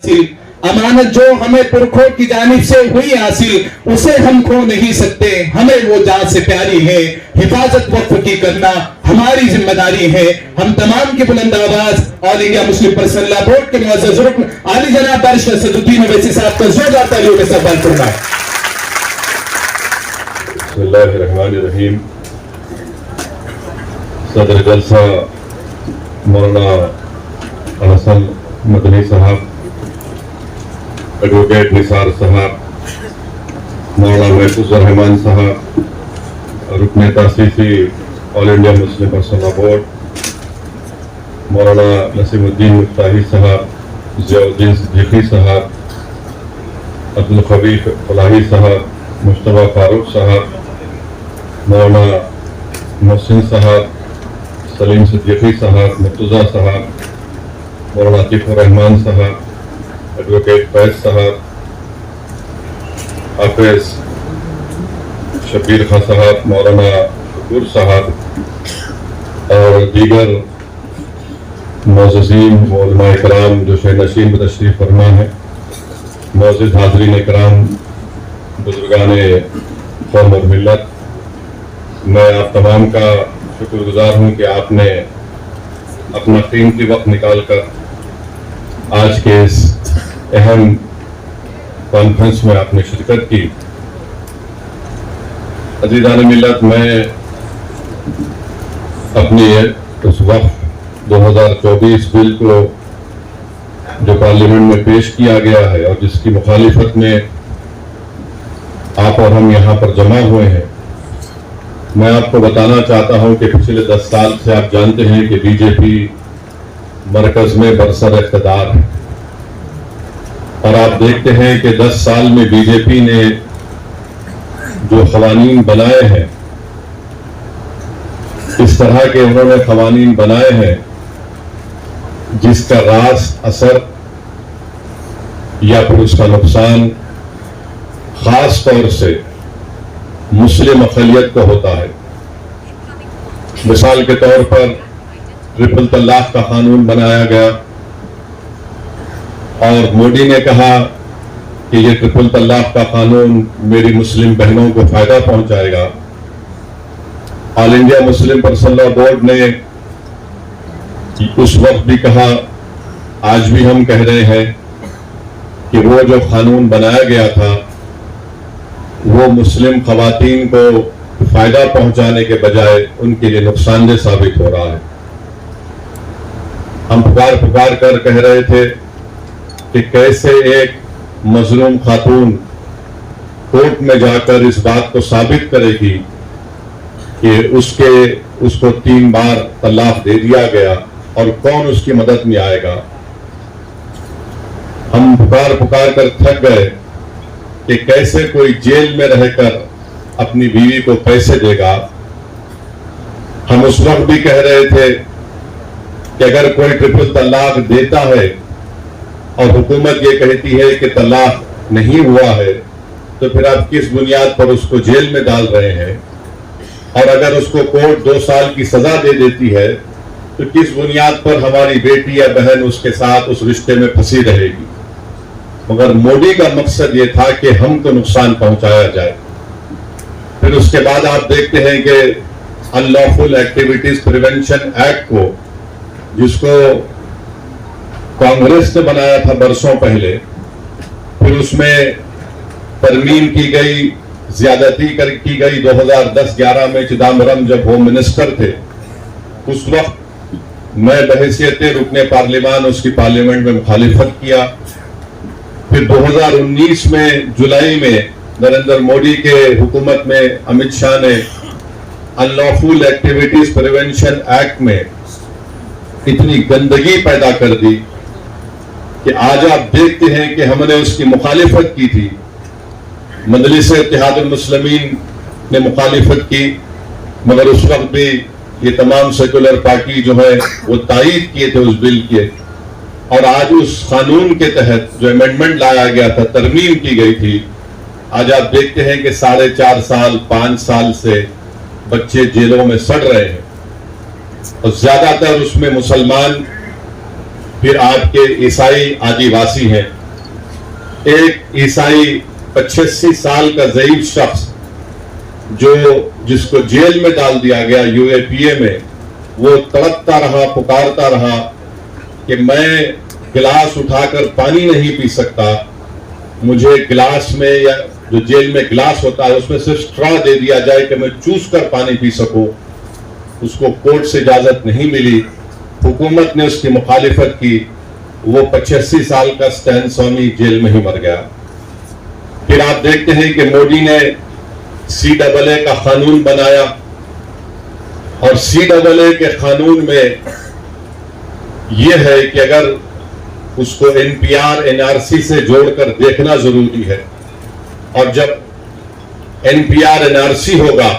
अमानत जो हमें पुरखों की जानिब से हुई हासिल उसे हम खो नहीं सकते, हमें वो जान से प्यारी है। हिफाजत वक्फ की करना हमारी जिम्मेदारी है। हम तमाम की बुलंद आवाज all India Muslim personal board के मुअज़्ज़ज़ रुकन आली जनाब बैरिस्टर असदुद्दीन ओवैसी साहब का जोरदार तालियों के साथ इस्तकबाल फरमाएं। बिस्मिल्लाहिर्रहमानिर्रहीम। सदर जलसा मौलाना हसन मदनी साहब, एडवोकेट निसार साहब, मौलाना महफूजुर रहमान साहब, रुकने तासीसी all India Muslim personal board, मौलाना नसीमुद्दीन मुफ्ताही साहब, ज़ियाउद्दीन सिद्दीकी साहब, अब्दुल खबीर फलाही साहब, मुस्तफा फारूक साहब, मौलाना मोहसिन साहब, सलीम सिद्दीकी साहब, मुर्तज़ा साहब, मौलाना आतिफ़ुर रहमान साहब, एडवोकेट फैज साहब, हाफिज शबीर खां साहब, मौलाना शकूर साहब और दीगर मोअज़्ज़ज़ीन व उलमाए कराम जो शहनशीन में तशरीफ़ फरमा है, मोअज़्ज़ज़ हाज़रीन इकराम, बुजुर्गाने कौम और मिल्लत, मैं आप तमाम का शुक्रगुजार हूँ कि आपने अपना कीमती वक्त निकाल कर आज के इस अहम कॉन्फ्रेंस में आपने शिरकत की। अज़ीज़ान मिल्लत, मैं अपनी उस वक्त 2024 बिल को जो पार्लियामेंट में पेश किया गया है और जिसकी मुखालिफत में आप और हम यहाँ पर जमा हुए हैं, मैं आपको बताना चाहता हूं कि पिछले 10 साल से आप जानते हैं कि बीजेपी मरकज में बरसर इक़्तिदार है और आप देखते हैं कि 10 साल में बीजेपी ने जो क़वानीन बनाए हैं, इस तरह के उन्होंने क़वानीन बनाए हैं जिसका रास असर या फिर उसका नुकसान खास तौर से मुस्लिम अक़लियत को होता है। मिसाल के तौर पर ट्रिपल तलाक का कानून बनाया गया और मोदी ने कहा कि ये ट्रिपल तलाक का कानून मेरी मुस्लिम बहनों को फायदा पहुंचाएगा। All India Muslim personal board ने उस वक्त भी कहा, आज भी हम कह रहे हैं कि वो जो कानून बनाया गया था वो मुस्लिम खवातीन को फायदा पहुंचाने के बजाय उनके लिए नुकसानदेह साबित हो रहा है। हम पुकार कर कह रहे थे कि कैसे एक मजलूम खातून कोर्ट में जाकर इस बात को साबित करेगी कि उसको 3 बार तलाक दे दिया गया और कौन उसकी मदद में आएगा। हम पुकार कर थक गए कि कैसे कोई जेल में रहकर अपनी बीवी को पैसे देगा। हम उस वक्त भी कह रहे थे कि अगर कोई ट्रिपल तलाक देता है और हुकूमत ये कहती है कि तलाक नहीं हुआ है, तो फिर आप किस बुनियाद पर उसको जेल में डाल रहे हैं? और अगर उसको कोर्ट 2 साल की सजा दे देती है तो किस बुनियाद पर हमारी बेटी या बहन उसके साथ उस रिश्ते में फंसी रहेगी? मगर मोदी का मकसद ये था कि हमको नुकसान पहुंचाया जाए। फिर उसके बाद आप देखते हैं कि अनलॉफुल एक्टिविटीज प्रिवेंशन एक्ट को, जिसको कांग्रेस ने बनाया था बरसों पहले, फिर उसमें तरमीम की गई, ज्यादती की गई। 2010-11 में चिदम्बरम जब होम मिनिस्टर थे, उस वक्त मैं बहैसियत रुकने पार्लियामान उसकी पार्लियामेंट में मुखालिफत किया। फिर 2019 में जुलाई में नरेंद्र मोदी के हुकूमत में अमित शाह ने अनलॉफुल एक्टिविटीज प्रिवेंशन एक्ट में इतनी गंदगी पैदा कर दी कि आज आप देखते हैं कि हमने उसकी मुखालिफत की थी। मजलिस इत्तेहादुल मुस्लिमीन ने मुखालिफत की, मगर उस वक्त भी ये तमाम सेकुलर पार्टी जो है वो तायीद किए थे उस बिल के। और आज उस कानून के तहत जो अमेंडमेंट लाया गया था, तरमीम की गई थी, आज आप देखते हैं कि 4.5 साल 5 साल से बच्चे जेलों में सड़ रहे हैं और ज्यादातर उसमें मुसलमान फिर आपके ईसाई आदिवासी हैं। एक ईसाई 85 साल का ज़ईफ शख्स जिसको जेल में डाल दिया गया यूएपीए में, वो तड़पता रहा, पुकारता रहा कि मैं गिलास उठाकर पानी नहीं पी सकता, मुझे गिलास में या जो जेल में गिलास होता है उसमें सिर्फ स्ट्रॉ दे दिया जाए कि मैं चूस कर पानी पी सकूं। उसको कोर्ट से इजाजत नहीं मिली, हुकूमत ने उसकी मुखालिफत की, वो 85 साल का स्टैन स्वामी जेल में ही मर गया। फिर आप देखते हैं कि मोदी ने CAA का कानून बनाया और CAA के कानून में यह है कि अगर उसको NPR NRC से जोड़कर देखना जरूरी है, और जब NPR NRC होगा,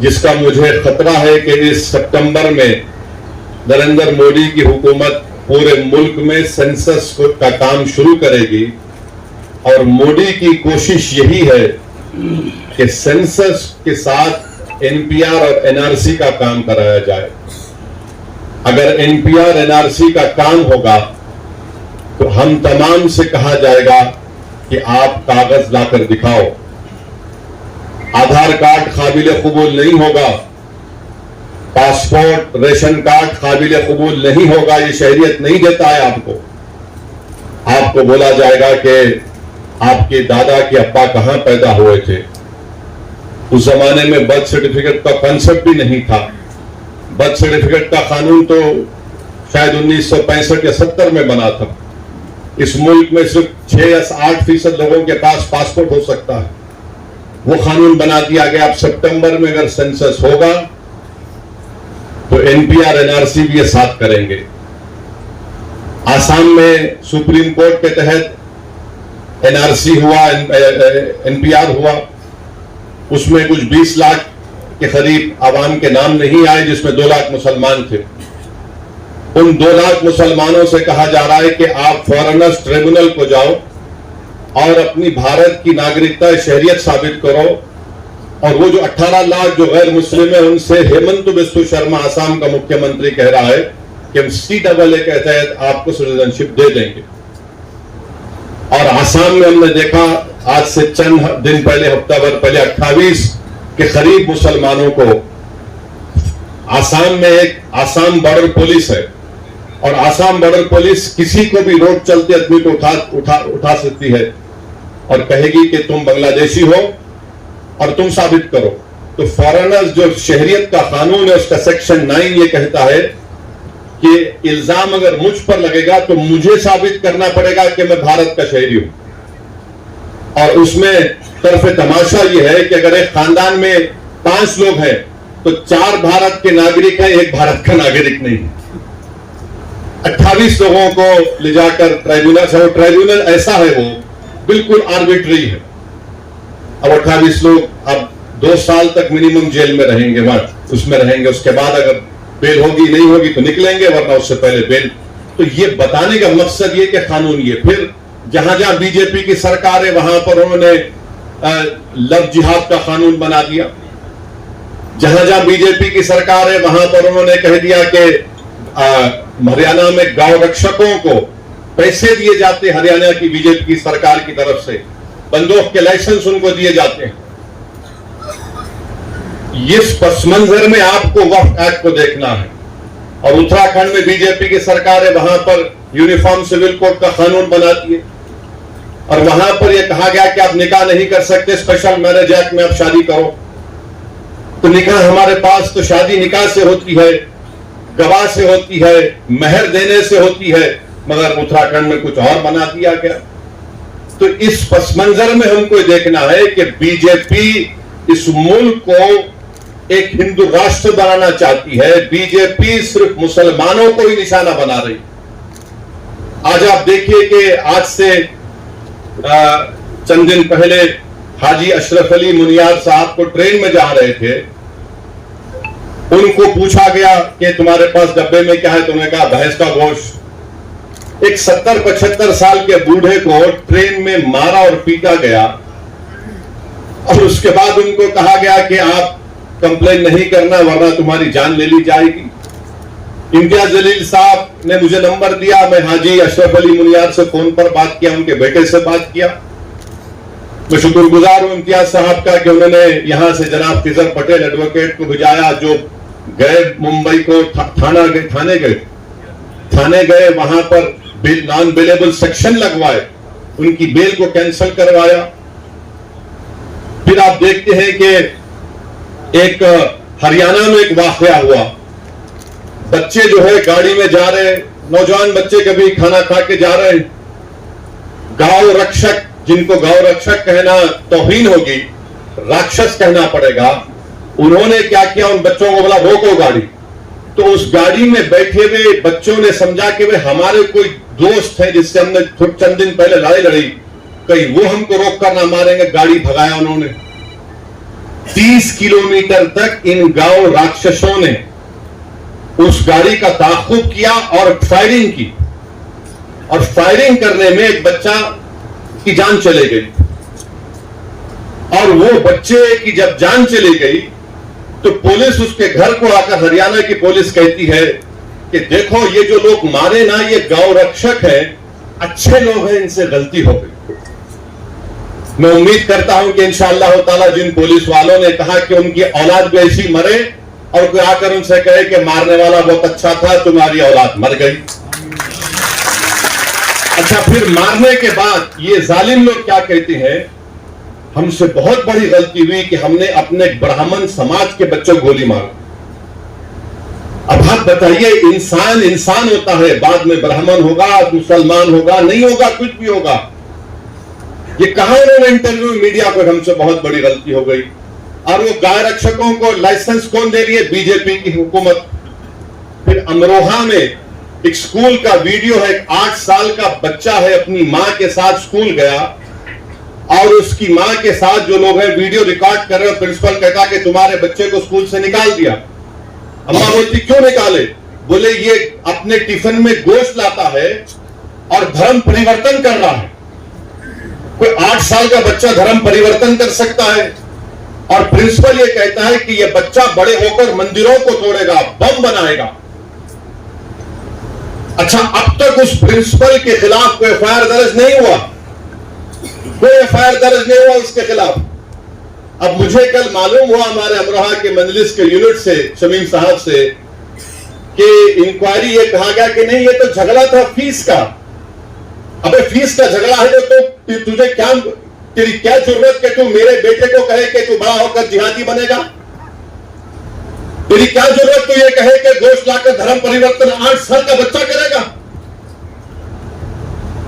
जिसका मुझे खतरा है कि इस सितंबर में नरेंद्र मोदी की हुकूमत पूरे मुल्क में सेंसस का काम शुरू करेगी, और मोदी की कोशिश यही है कि सेंसस के साथ NPR और NRC का काम कराया जाए। अगर NPR NRC का काम होगा तो हम तमाम से कहा जाएगा कि आप कागज लाकर दिखाओ। आधार कार्ड काबिल कबूल नहीं होगा, पासपोर्ट रेशन कार्ड काबिल कबूल नहीं होगा, ये शहरियत नहीं देता है आपको। आपको बोला जाएगा कि आपके दादा के अब्बा कहां पैदा हुए थे। उस जमाने में बर्थ सर्टिफिकेट का कॉन्सेप्ट भी नहीं था। बर्थ सर्टिफिकेट का कानून तो शायद 1965 या 70 में बना था। इस मुल्क में सिर्फ 6 या 8% लोगों के पास पासपोर्ट हो सकता है। वो कानून बना दिया गया। अब सितंबर में अगर सेंसस होगा तो NPR NRC भी ये साथ करेंगे। आसाम में सुप्रीम कोर्ट के तहत NRC हुआ, NPR हुआ, उसमें कुछ 20 लाख के करीब आवाम के नाम नहीं आए, जिसमें 2 लाख मुसलमान थे। उन 2 लाख मुसलमानों से कहा जा रहा है कि आप फॉरेनर्स ट्रिब्यूनल को जाओ और अपनी भारत की नागरिकता शहरियत साबित करो, और वो जो 18 लाख जो गैर मुस्लिम है उनसे हेमंत बिस्वा शर्मा आसाम का मुख्यमंत्री कह रहा है कि हम CAA के तहत आपको सिटीजनशिप दे देंगे। और आसाम में हमने देखा आज से चंद दिन पहले, हफ्ता भर पहले 28 के करीब मुसलमानों को, आसाम में एक आसाम बॉर्डर पुलिस है, और आसाम बॉर्डर पुलिस किसी को भी रोड चलते आदमी को उठा सकती है और कहेगी कि तुम बांग्लादेशी हो और तुम साबित करो। तो फॉरेनर्स जो शहरियत का कानून है उसका सेक्शन 9 ये कहता है कि इल्जाम अगर मुझ पर लगेगा तो मुझे साबित करना पड़ेगा कि मैं भारत का शहरी हूं। और उसमें तरफे तमाशा यह है कि अगर एक खानदान में 5 लोग हैं तो 4 भारत के नागरिक हैं, 1 भारत का नागरिक नहीं है। 28 लोगों को ले जाकर ट्राइब्यूनल ऐसा है, वो बिल्कुल आर्बिट्री है। अब 28 लोग अब 2 साल तक मिनिमम जेल में रहेंगे, उसमें रहेंगे। उसके बाद अगर बेल होगी नहीं होगी तो निकलेंगे, वरना उससे पहले बेल। तो ये बताने का मकसद ये कि कानून ये। फिर जहां जहां बीजेपी की सरकार है वहां पर उन्होंने लव जिहाद का कानून बना दिया। जहां जहां बीजेपी की सरकार है वहां पर उन्होंने कह दिया कि हरियाणा में गांव रक्षकों को पैसे दिए जाते, हरियाणा की बीजेपी की सरकार की तरफ से बंदूक के लाइसेंस उनको दिए जाते हैं। इस पस मंजर में आपको वक्फ एक्ट को देखना है। और उत्तराखंड में बीजेपी की सरकार है, वहां पर यूनिफॉर्म सिविल कोड का कानून बनाती है, और वहां पर यह कहा गया कि आप निकाह नहीं कर सकते, स्पेशल मैरिज एक्ट में आप शादी करो। तो निकाह हमारे पास तो शादी निकाह से होती है, गवाह से होती है, मेहर देने से होती है, मगर उत्तराखंड में कुछ और बना दिया गया। तो इस पस मंजर में हमको देखना है कि बीजेपी इस मुल्क को एक हिंदू राष्ट्र बनाना चाहती है। बीजेपी सिर्फ मुसलमानों को ही निशाना बना रही। आज आप देखिए कि आज से चंद दिन पहले हाजी अशरफ अली मुनियार साहब को ट्रेन में जा रहे थे, उनको पूछा गया कि तुम्हारे पास डब्बे में क्या है, तो उन्होंने कहा भैंस का गोश्त। एक 70-75 साल के बूढ़े को ट्रेन में मारा और पीटा गया, और उसके बाद उनको कहा गया कि आप कंप्लेन नहीं करना वरना तुम्हारी जान ले ली जाएगी। इम्तियाज जलील साहब ने मुझे नंबर दिया, मैं हाजी अशरफ अली मुनियार से फोन पर बात किया, उनके बेटे से बात किया। मैं शुक्रगुजार हूं इम्तियाज साहब का कि उन्होंने यहां से जनाब खिजर पटेल एडवोकेट को भिजाया, जो गए मुंबई को थाने गए, वहां पर नॉन बेलेबल सेक्शन लगवाए, उनकी बेल को कैंसिल करवाया। फिर आप देखते हैं कि एक हरियाणा में एक वाकया हुआ, बच्चे जो है गाड़ी में जा रहे, नौजवान बच्चे कभी खाना खा के जा रहे, गांव रक्षक, जिनको गांव रक्षक कहना तौहीन होगी, राक्षस कहना पड़ेगा, उन्होंने क्या किया, उन बच्चों को बोला रोको गाड़ी। तो उस गाड़ी में बैठे हुए बच्चों ने समझा कि वे हमारे कोई दोस्त हैं जिससे हमने चंद दिन पहले लड़ाई लड़ी, कहीं वो हमको रोक कर ना मारेंगे, गाड़ी भगाया उन्होंने। 30 किलोमीटर तक इन गांव राक्षसों ने उस गाड़ी का ताक़ुब किया और फायरिंग की, और फायरिंग करने में एक बच्चा की जान चली गई। और वो बच्चे की जब जान चली गई तो पुलिस उसके घर को आकर, हरियाणा की पुलिस कहती है कि देखो ये जो लोग मारे ना, ये गौ रक्षक है, अच्छे लोग हैं, इनसे गलती हो गई। मैं उम्मीद करता हूं कि इंशाअल्लाह ताला जिन पुलिस वालों ने कहा कि उनकी औलाद भी ऐसी मरे, और कोई आकर उनसे कहे कि मारने वाला बहुत अच्छा था, तुम्हारी औलाद मर गई। अच्छा, फिर मारने के बाद ये जालिम लोग क्या कहते हैं, हमसे बहुत बड़ी गलती हुई कि हमने अपने ब्राह्मण समाज के बच्चों को गोली मारी। अब आप बताइए, इंसान इंसान होता है, बाद में ब्राह्मण होगा, मुसलमान होगा, नहीं होगा, कुछ भी होगा। ये कहा उन्होंने इंटरव्यू में मीडिया को, हमसे बहुत बड़ी गलती हो गई। और वो गाय रक्षकों को लाइसेंस कौन दे रही है? बीजेपी की हुकूमत। फिर अमरोहा में एक स्कूल का वीडियो है, 8 साल का बच्चा है, अपनी मां के साथ स्कूल गया, और उसकी मां के साथ जो लोग हैं वीडियो रिकॉर्ड कर रहे हैं, प्रिंसिपल कहता कि तुम्हारे बच्चे को स्कूल से निकाल दिया। अम्मा बोलती क्यों निकाले? बोले ये अपने टिफिन में गोश्त लाता है और धर्म परिवर्तन कर रहा है। कोई 8 साल का बच्चा धर्म परिवर्तन कर सकता है? और प्रिंसिपल ये कहता है कि ये बच्चा बड़े होकर मंदिरों को तोड़ेगा, बम बनाएगा। अच्छा, अब तक उस प्रिंसिपल के खिलाफ कोई एफआईआर दर्ज नहीं हुआ, कोई एफआईआर दर्ज नहीं हुआ उसके खिलाफ। अब मुझे कल मालूम हुआ हमारे अमरोहा के मजलिस के यूनिट से, शमीम साहब से, कि इंक्वायरी ये कहा गया कि नहीं, ये तो झगड़ा था फीस का। अबे फीस का झगड़ा है तो तुझे क्या, तेरी क्या जरूरत कि तू मेरे बेटे को कहे कि तू बड़ा होकर जिहादी बनेगा? तेरी क्या जरूरत तू ये कहे कि गोश्त लाकर धर्म परिवर्तन 8 साल का बच्चा करेगा?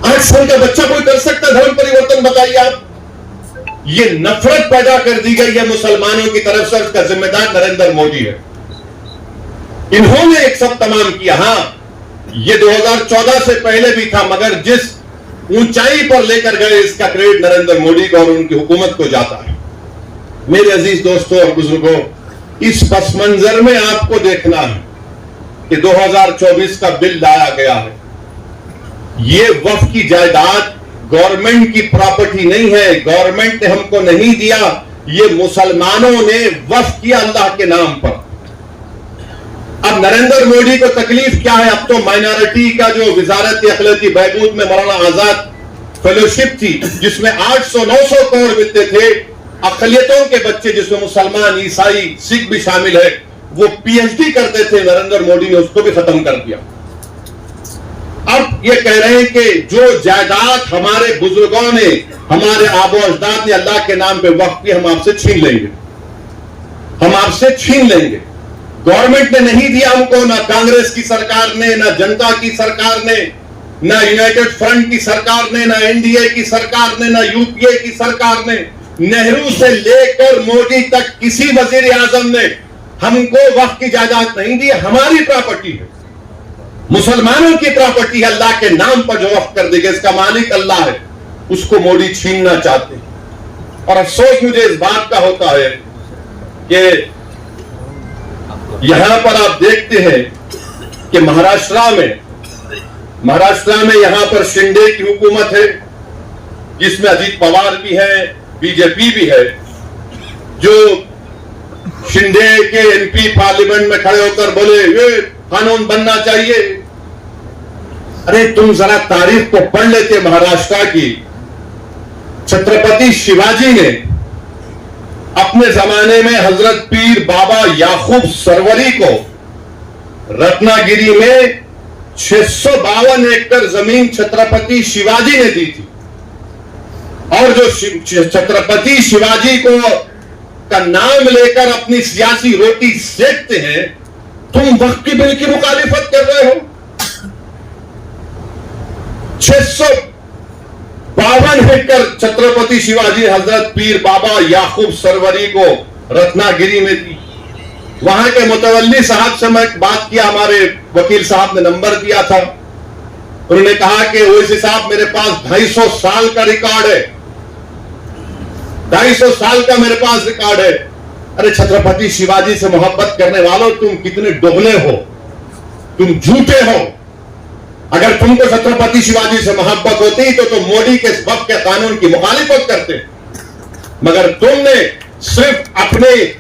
8 साल का बच्चा कोई कर सकता है धर्म परिवर्तन? बताइए आप। ये नफरत पैदा कर दी गई है मुसलमानों की तरफ से, उसका जिम्मेदार नरेंद्र मोदी है। इन्होंने एक सब तमाम किया। हां, ये 2014 से पहले भी था, मगर जिस ऊंचाई पर लेकर गए इसका क्रेडिट नरेंद्र मोदी को और उनकी हुकूमत को जाता है। मेरे अजीज दोस्तों और बुजुर्गों, इस पस मंजर में आपको देखना है कि 2024 का बिल लाया गया है। ये वक्फ की जायदाद गवर्नमेंट की प्रॉपर्टी नहीं है, गवर्नमेंट ने हमको नहीं दिया, ये मुसलमानों ने वक्फ किया अल्लाह के नाम पर। अब नरेंद्र मोदी को तकलीफ क्या है? अब तो माइनॉरिटी का जो वजारत अखिलती बहबूद में मौलाना आजाद फेलोशिप थी, जिसमें 800-900 करोड़ मिलते थे, अकलियतों के बच्चे जिसमें मुसलमान, ईसाई, सिख भी शामिल है, वो पीएचडी करते थे, नरेंद्र मोदी ने उसको भी खत्म कर दिया। अब ये कह रहे हैं कि जो जायदाद हमारे बुजुर्गों ने, हमारे आबो अजदाद ने अल्लाह के नाम पे वक्फ की, हम आपसे छीन लेंगे, हम आपसे छीन लेंगे। गवर्नमेंट ने नहीं दिया हमको, ना कांग्रेस की सरकार ने, ना जनता की सरकार ने, ना यूनाइटेड फ्रंट की सरकार ने, ना एनडीए की सरकार ने, ना यूपीए की सरकार ने, नेहरू से लेकर मोदी तक किसी वजीर आजम ने हमको वक्फ की जायदाद नहीं दी। हमारी प्रॉपर्टी है, मुसलमानों की प्रॉपर्टी है, अल्लाह के नाम पर जो वक्फ कर देगा, इसका मालिक अल्लाह है, उसको मोदी छीनना चाहते हैं। और अफसोस मुझे इस बात का होता है कि यहां पर आप देखते हैं कि महाराष्ट्र में यहां पर शिंदे की हुकूमत है, जिसमें अजीत पवार भी है, बीजेपी भी है। जो शिंदे के एमपी पार्लियामेंट में खड़े होकर बोले ये कानून बनना चाहिए। अरे तुम जरा तारीख को पढ़ लेते महाराष्ट्र की। छत्रपति शिवाजी ने अपने जमाने में हजरत पीर बाबा याकूब सरवरी को रत्नागिरी में 652 एकड़ जमीन छत्रपति शिवाजी ने दी थी। और जो छत्रपति शिवाजी को का नाम लेकर अपनी सियासी रोटी सेकते हैं, तुम वक्फ की बिल की मुखालिफत कर रहे हो। 652 एकड़ छत्रपति शिवाजी हजरत पीर बाबा याकूब सरवरी को रत्नागिरी में दी। वहां के मुतवल्ली साहब से मैं बात किया, हमारे वकील साहब ने नंबर दिया था। उन्होंने कहा कि ओवैसी साहब मेरे पास 250 साल का रिकॉर्ड है, 250 साल का मेरे पास रिकॉर्ड है। अरे छत्रपति शिवाजी से मोहब्बत करने वालों, तुम कितने दोगले हो, तुम झूठे हो। अगर तुमको छत्रपति शिवाजी से मोहब्बत होती तो तुम मोदी के वक्फ के कानून की मुखालिफत करते, मगर तुमने सिर्फ अपने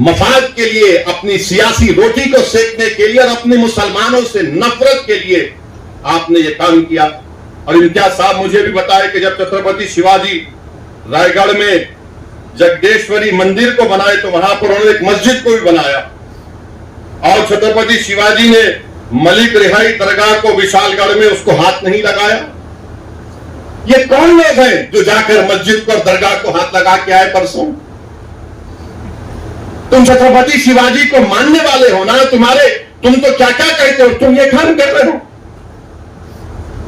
मफाद के लिए, अपनी सियासी रोटी को सेकने के लिए और अपने मुसलमानों से नफरत के लिए आपने ये काम किया। और इम्तियाज साहब मुझे भी बताया कि जब छत्रपति शिवाजी रायगढ़ में जगदेश्वरी मंदिर को बनाए तो वहां पर उन्होंने एक मस्जिद को भी बनाया। और छत्रपति शिवाजी ने मलिक रिहाई दरगाह को विशालगढ़ में उसको हाथ नहीं लगाया। ये कौन लोग हैं जो जाकर मस्जिद को और दरगाह को हाथ लगा के आए परसों? तुम छत्रपति शिवाजी को मानने वाले हो ना, तुम तो क्या क्या कहते हो, तुम ये काम कर रहे हो।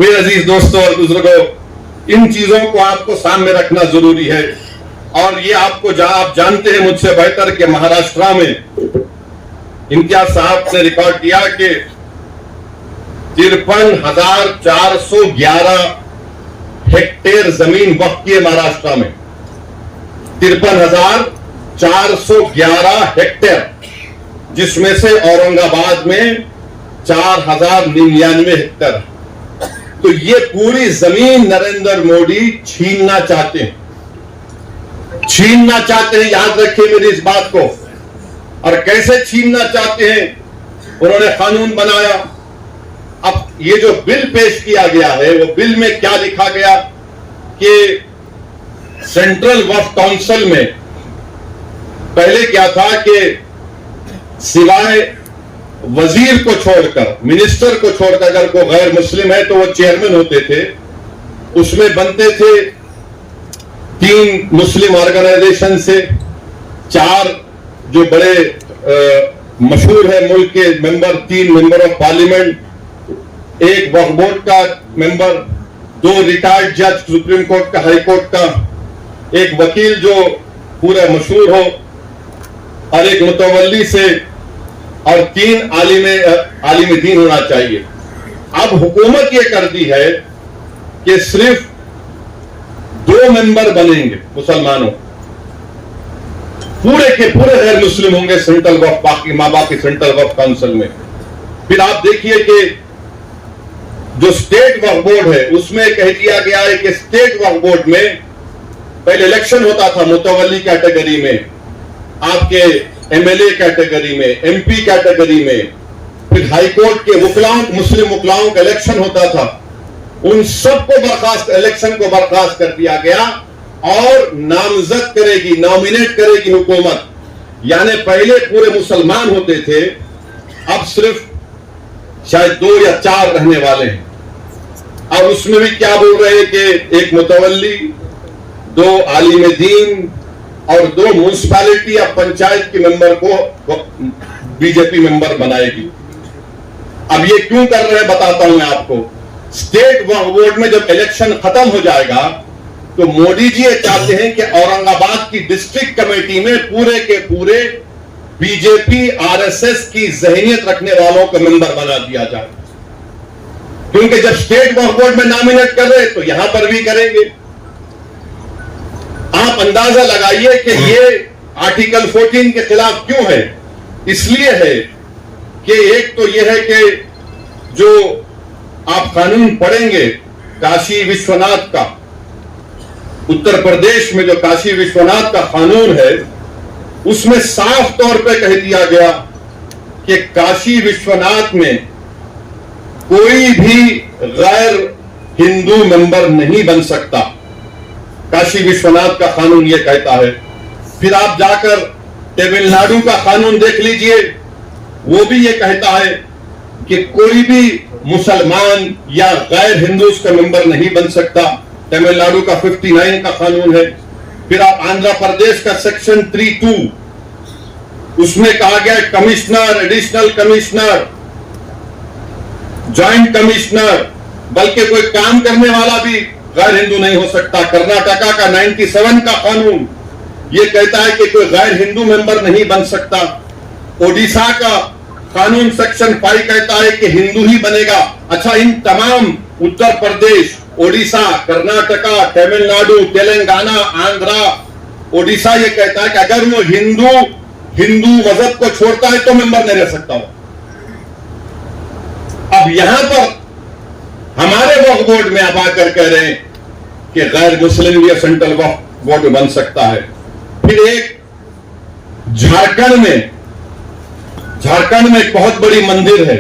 मेरे अजीज दोस्तों और बुजुर्गों, इन चीजों को आपको सामने रखना जरूरी है। और ये आपको आप जानते हैं मुझसे बेहतर कि महाराष्ट्र में इम्तियाज साहब ने रिकॉर्ड किया कि 53,411 हेक्टेयर जमीन वक्फ की है महाराष्ट्र में। 53,411 हेक्टेयर, जिसमें से औरंगाबाद में 4,099 हेक्टेयर। तो ये पूरी जमीन नरेंद्र मोदी छीनना चाहते हैं, याद रखिए मेरी इस बात को। और कैसे छीनना चाहते हैं? उन्होंने कानून बनाया। अब ये जो बिल पेश किया गया है, वो बिल में क्या लिखा गया कि सेंट्रल वक्फ काउंसिल में पहले क्या था कि सिवाय वजीर को छोड़कर, मिनिस्टर को छोड़कर, अगर कोई गैर मुस्लिम है तो वो चेयरमैन होते थे। उसमें बनते थे 3 मुस्लिम ऑर्गेनाइजेशन से, 4 जो बड़े मशहूर है मुल्क के member, 3 member of parliament, 1 Waqf board का मेंबर, 2 रिटायर्ड जज सुप्रीम कोर्ट का, हाई कोर्ट का, 1 वकील जो पूरा मशहूर हो, और 1 मुतवल्ली से, और 3 आलिम दीन होना चाहिए। अब हुकूमत ये कर दी है कि सिर्फ 2 मेंबर बनेंगे मुसलमानों, पूरे के पूरे गैर मुस्लिम होंगे सेंट्रल वक्फ, बाकी माँ बाप की सेंट्रल वक्फ काउंसिल में। फिर आप देखिए कि जो स्टेट वक्फ बोर्ड है उसमें कह दिया गया है कि स्टेट वक्फ बोर्ड में पहले इलेक्शन होता था मुतवल्ली कैटेगरी में, आपके एमएलए कैटेगरी में, एमपी कैटेगरी में, फिर हाई कोर्ट के वकलाओं, मुस्लिम वकलाओं का इलेक्शन होता था। उन सबको बर्खास्त, इलेक्शन को बर्खास्त कर दिया गया और नामजद करेगी, नॉमिनेट करेगी हुकूमत। यानी पहले पूरे मुसलमान होते थे, अब सिर्फ शायद 2 या 4 रहने वाले हैं। और उसमें भी क्या बोल रहे हैं कि 1 मुतवल्ली, 2 आलिम दीन और 2 म्यूनिसिपैलिटी या पंचायत के मेंबर को बीजेपी मेंबर बनाएगी। अब ये क्यों कर रहे हैं बताता हूं मैं आपको। स्टेट वक्फ बोर्ड में जब इलेक्शन खत्म हो जाएगा तो मोदी जी ये चाहते हैं कि औरंगाबाद की डिस्ट्रिक्ट कमेटी में पूरे के पूरे बीजेपी आरएसएस की जहनीत रखने वालों को मेंबर बना दिया जाए, क्योंकि जब स्टेट वक्फ बोर्ड में नॉमिनेट कर रहे तो यहां पर भी करेंगे। आप अंदाजा लगाइए कि ये आर्टिकल 14 के खिलाफ क्यों है। इसलिए है कि एक तो यह है कि जो आप कानून पढ़ेंगे काशी विश्वनाथ का, उत्तर प्रदेश में जो काशी विश्वनाथ का कानून है, उसमें साफ तौर पे कह दिया गया कि काशी विश्वनाथ में कोई भी गैर हिंदू मेंबर नहीं बन सकता। काशी विश्वनाथ का कानून यह कहता है। फिर आप जाकर तमिलनाडु का कानून देख लीजिए, वो भी ये कहता है कि कोई भी मुसलमान या गैर हिंदू उसका मेंबर नहीं बन सकता। तमिलनाडु का 59 का कानून है। फिर आप आंध्र प्रदेश का सेक्शन 32, उसमें कहा गया commissioner, additional commissioner, joint commissioner, बल्कि कोई काम करने वाला भी गैर हिंदू नहीं हो सकता। कर्नाटका का 97 का कानून यह कहता है कि कोई गैर हिंदू मेंबर नहीं बन सकता। ओडिशा का कानून सेक्शन 5 कहता है कि हिंदू ही बनेगा। अच्छा, इन तमाम उत्तर प्रदेश, ओडिशा, कर्नाटका, तमिलनाडु, तेलंगाना, आंध्रा, ओडिशा ये कहता है कि अगर वो हिंदू मजहब को छोड़ता है तो मेंबर नहीं रह सकता हो। अब यहां पर हमारे वक्फ बोर्ड में आप आकर कह रहे हैं कि गैर मुस्लिम भी सेंट्रल वक्फ बोर्ड बन सकता है। फिर एक झारखंड में एक बहुत बड़ी मंदिर है,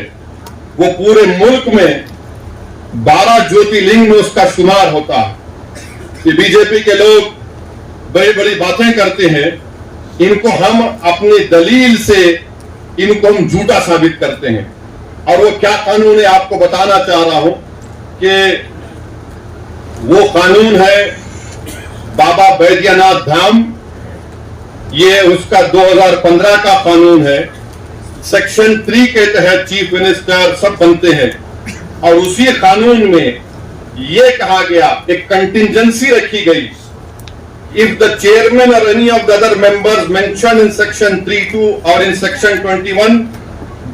वो पूरे मुल्क में 12 ज्योतिर्लिंग में उसका शुमार होता है। ये बीजेपी के लोग बड़ी बड़ी बातें करते हैं, इनको हम अपनी दलील से इनको हम झूठा साबित करते हैं। और वो क्या कानून है आपको बताना चाह रहा हूं कि वो कानून है बाबा बैद्यनाथ धाम। ये उसका 2015 का कानून है। सेक्शन 3 के तहत चीफ मिनिस्टर सब बनते हैं और उसी कानून में यह कहा गया, एक कंटिजेंसी रखी गई, if the chairman or any of the other members mentioned in section 32 or in section 21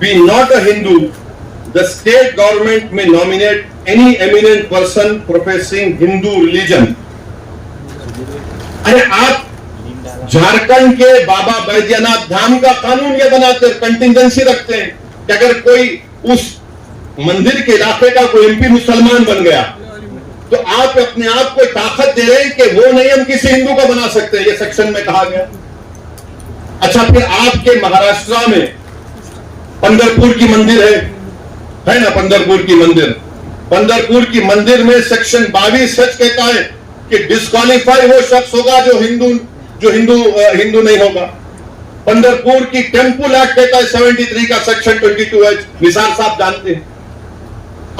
be not a Hindu, the state government may nominate any eminent person professing Hindu religion. अरे आप झारखंड के बाबा बैद्यनाथ धाम का कानून ये बनाते, कंटिजेंसी रखते हैं कि अगर कोई उस मंदिर के इलाके का कोई एमपी मुसलमान बन गया तो आप अपने आप को ताकत दे रहे हैं कि वो नहीं हम किसी हिंदू को बना सकते, ये सेक्शन में कहा गया। अच्छा, फिर आपके महाराष्ट्र में पंढरपुर की मंदिर है ना, पंढरपुर की मंदिर में सेक्शन 22 सच कहता है कि डिस्क्वालीफाई वो शख्स होगा जो हिंदू नहीं होगा। पंढरपुर की टेम्पल एक्ट कहता है 73 का सेक्शन 22H, निसार साहब जानते हैं।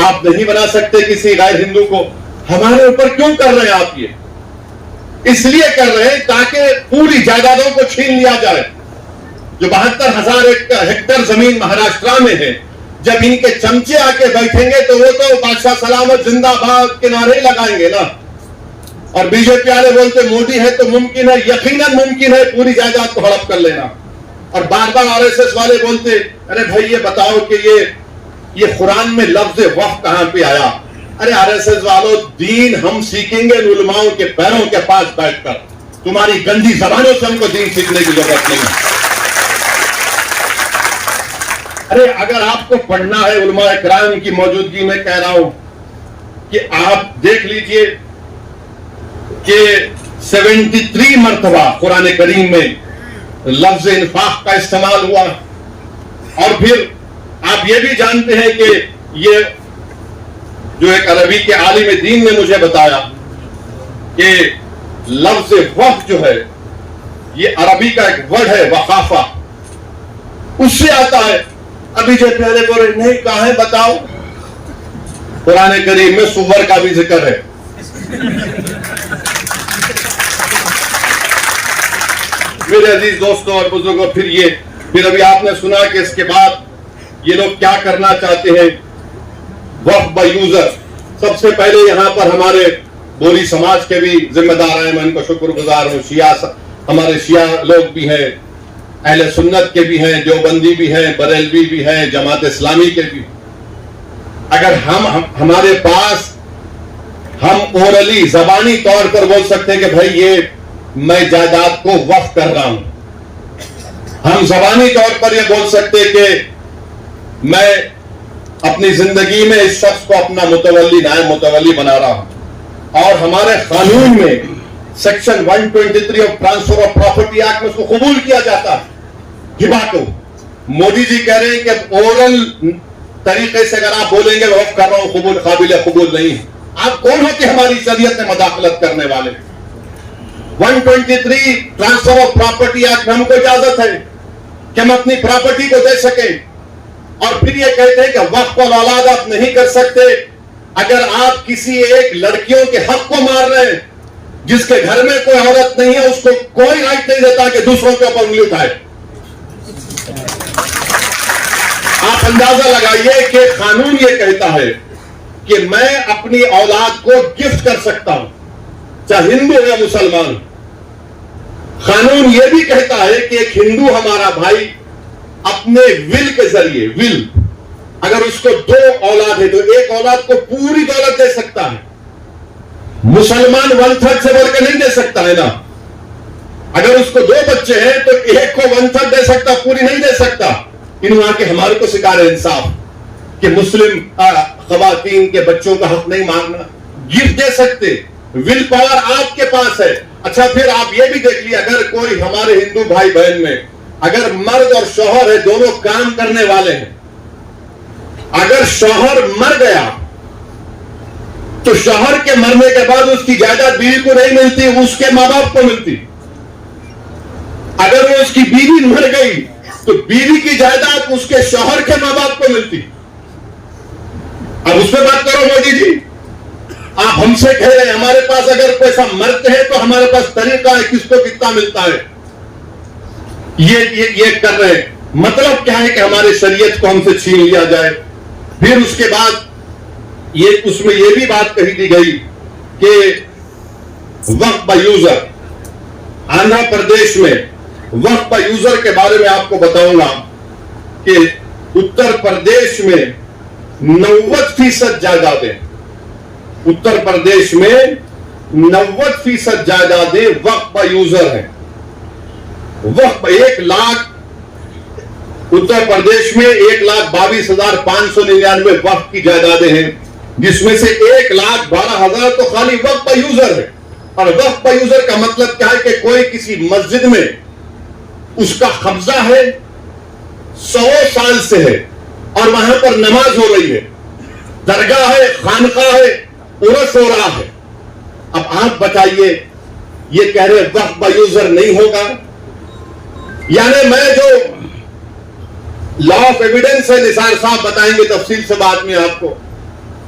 आप नहीं बना सकते किसी गैर हिंदू को। हमारे ऊपर क्यों कर रहे हैं आप ये? इसलिए कर रहे हैं ताकि पूरी जायदादों को छीन लिया जाए। जो 72,000 हेक्टेयर जमीन महाराष्ट्र में है, जब इनके चमचे आके बैठेंगे तो वो तो बादशाह सलामत जिंदाबाद के नारे लगाएंगे ना। और बीजेपी वाले बोलते मोदी है तो मुमकिन है, यकीनन मुमकिन है पूरी जायदाद को हड़प कर लेना। और बार बार आरएसएस वाले बोलते अरे भाई ये बताओ कि ये कुरान में लफ्ज वक्फ कहां पे आया। अरे आरएसएस वालों, दीन हम सीखेंगे उलमाओं के पैरों के पास बैठकर। तुम्हारी गंदी जबानों से हमको दीन सीखने की जरूरत नहीं है। अरे अगर आपको पढ़ना है, उलमा इकराम की मौजूदगी में कह रहा हूं कि आप देख लीजिए कि 73 मरतबा कुरान करीम में लफ्ज इन्फाक का इस्तेमाल हुआ। और फिर आप ये भी जानते हैं कि ये जो एक अरबी के आलिम दीन ने मुझे बताया कि लफ्ज वक्फ जो है ये अरबी का एक वर्ड है, वकाफा, उससे आता है। अभी जो पहले बोले नहीं कहा है बताओ, कुरान करीम में सुवर का भी जिक्र है। मेरे अजीज दोस्तों और बुजुर्गों, फिर अभी आपने सुना कि इसके बाद ये लोग क्या करना चाहते हैं, वक्फ बाय यूजर। सबसे पहले यहां पर हमारे बोरी समाज के भी जिम्मेदार हैं, मैं उनको शुक्रगुजार हूं। हमारे शिया लोग भी हैं, अहले सुन्नत के भी हैं, देवबंदी भी हैं, बरेलवी भी हैं, जमात इस्लामी के भी। अगर हमारे पास हम ओरली जबानी तौर पर बोल सकते हैं कि भाई ये मैं जायदाद को वक्फ कर रहा हूं, हम जबानी तौर पर यह बोल सकते हैं कि मैं अपनी जिंदगी में इस शख्स को अपना मुतवल्ली नायब मुतवल्ली बना रहा हूं। और हमारे कानून में section 123 of transfer of property act में उसको कबूल किया जाता है, हिबा को। मोदी जी कह रहे हैं कि अब ओरल तरीके से अगर आप बोलेंगे वक्फ कर रहा हूं, कबूल काबिल कबूल नहीं है। आप कौन हो कि हमारी शरीयत में मदाखलत करने वाले? 123 ट्रांसफर ऑफ प्रॉपर्टी एक्ट में हमको इजाजत है कि हम अपनी प्रॉपर्टी को दे सके, और फिर ये कहते हैं कि वक्फ और औलाद आप नहीं कर सकते अगर आप किसी एक लड़कियों के हक को मार रहे हैं, जिसके घर में कोई औरत नहीं है, उसको कोई राइट नहीं देता कि दूसरों के ऊपर उंगली उठाए। आप अंदाजा लगाइए कि कानून ये कहता है कि मैं अपनी औलाद को गिफ्ट कर सकता हूं, चाहे हिंदू हो या मुसलमान। कानून ये भी कहता है कि एक हिंदू हमारा भाई अपने विल के जरिए, विल, अगर उसको 2 औलाद है तो एक औलाद को पूरी दौलत दे सकता है। मुसलमान 1/3 से बढ़कर नहीं दे सकता है ना। अगर उसको 2 बच्चे हैं तो एक को 1/3 दे सकता, पूरी नहीं दे सकता। इन वहां के हमारे को सिखा रहे इंसाफ कि मुस्लिम खवातीन के बच्चों का हक नहीं मारना, गिफ्ट दे सकते, विल पावर आपके पास है। अच्छा, फिर आप ये भी देख लिया, अगर कोई हमारे हिंदू भाई बहन में अगर मर्द और शौहर है, दोनों काम करने वाले हैं, अगर शौहर मर गया तो शौहर के मरने के बाद उसकी जायदाद बीवी को नहीं मिलती, उसके मां बाप को मिलती। अगर वो उसकी बीवी मर गई तो बीवी की जायदाद उसके शौहर के मां बाप को मिलती। अब उस पर बात करो मोदी जी। आप हमसे कह रहे हैं हमारे पास अगर पैसा मरते हैं तो हमारे पास तरीका है किसको कितना मिलता है, ये कर रहे हैं। मतलब क्या है कि हमारे शरीयत को हमसे छीन लिया जाए। फिर उसके बाद ये उसमें ये भी बात कही दी गई कि वक्फ बाय यूजर, आंध्र प्रदेश में वक्फ बाय यूजर के बारे में आपको बताऊंगा कि उत्तर प्रदेश में 90% जायदादें, उत्तर प्रदेश में 90% जायदादें वक्फ बाय यूजर हैं। वक्फ 1 लाख, उत्तर प्रदेश में 1,22,599 वक्फ की जायदादें हैं, जिसमें से 1,12,000 तो खाली वक्फ बाय यूजर है। और वक्फ बाय यूजर का मतलब क्या है कि कोई किसी मस्जिद में उसका कब्जा है, 100 साल से है और वहां पर नमाज हो रही है, दरगाह है, खानका है, उर्स हो रहा है। अब आप बताइए, ये कह रहे वक्फ बाय यूजर नहीं होगा? यानी मैं जो लॉ ऑफ एविडेंस है, निसार साहब बताएंगे तफसील से बाद में आपको।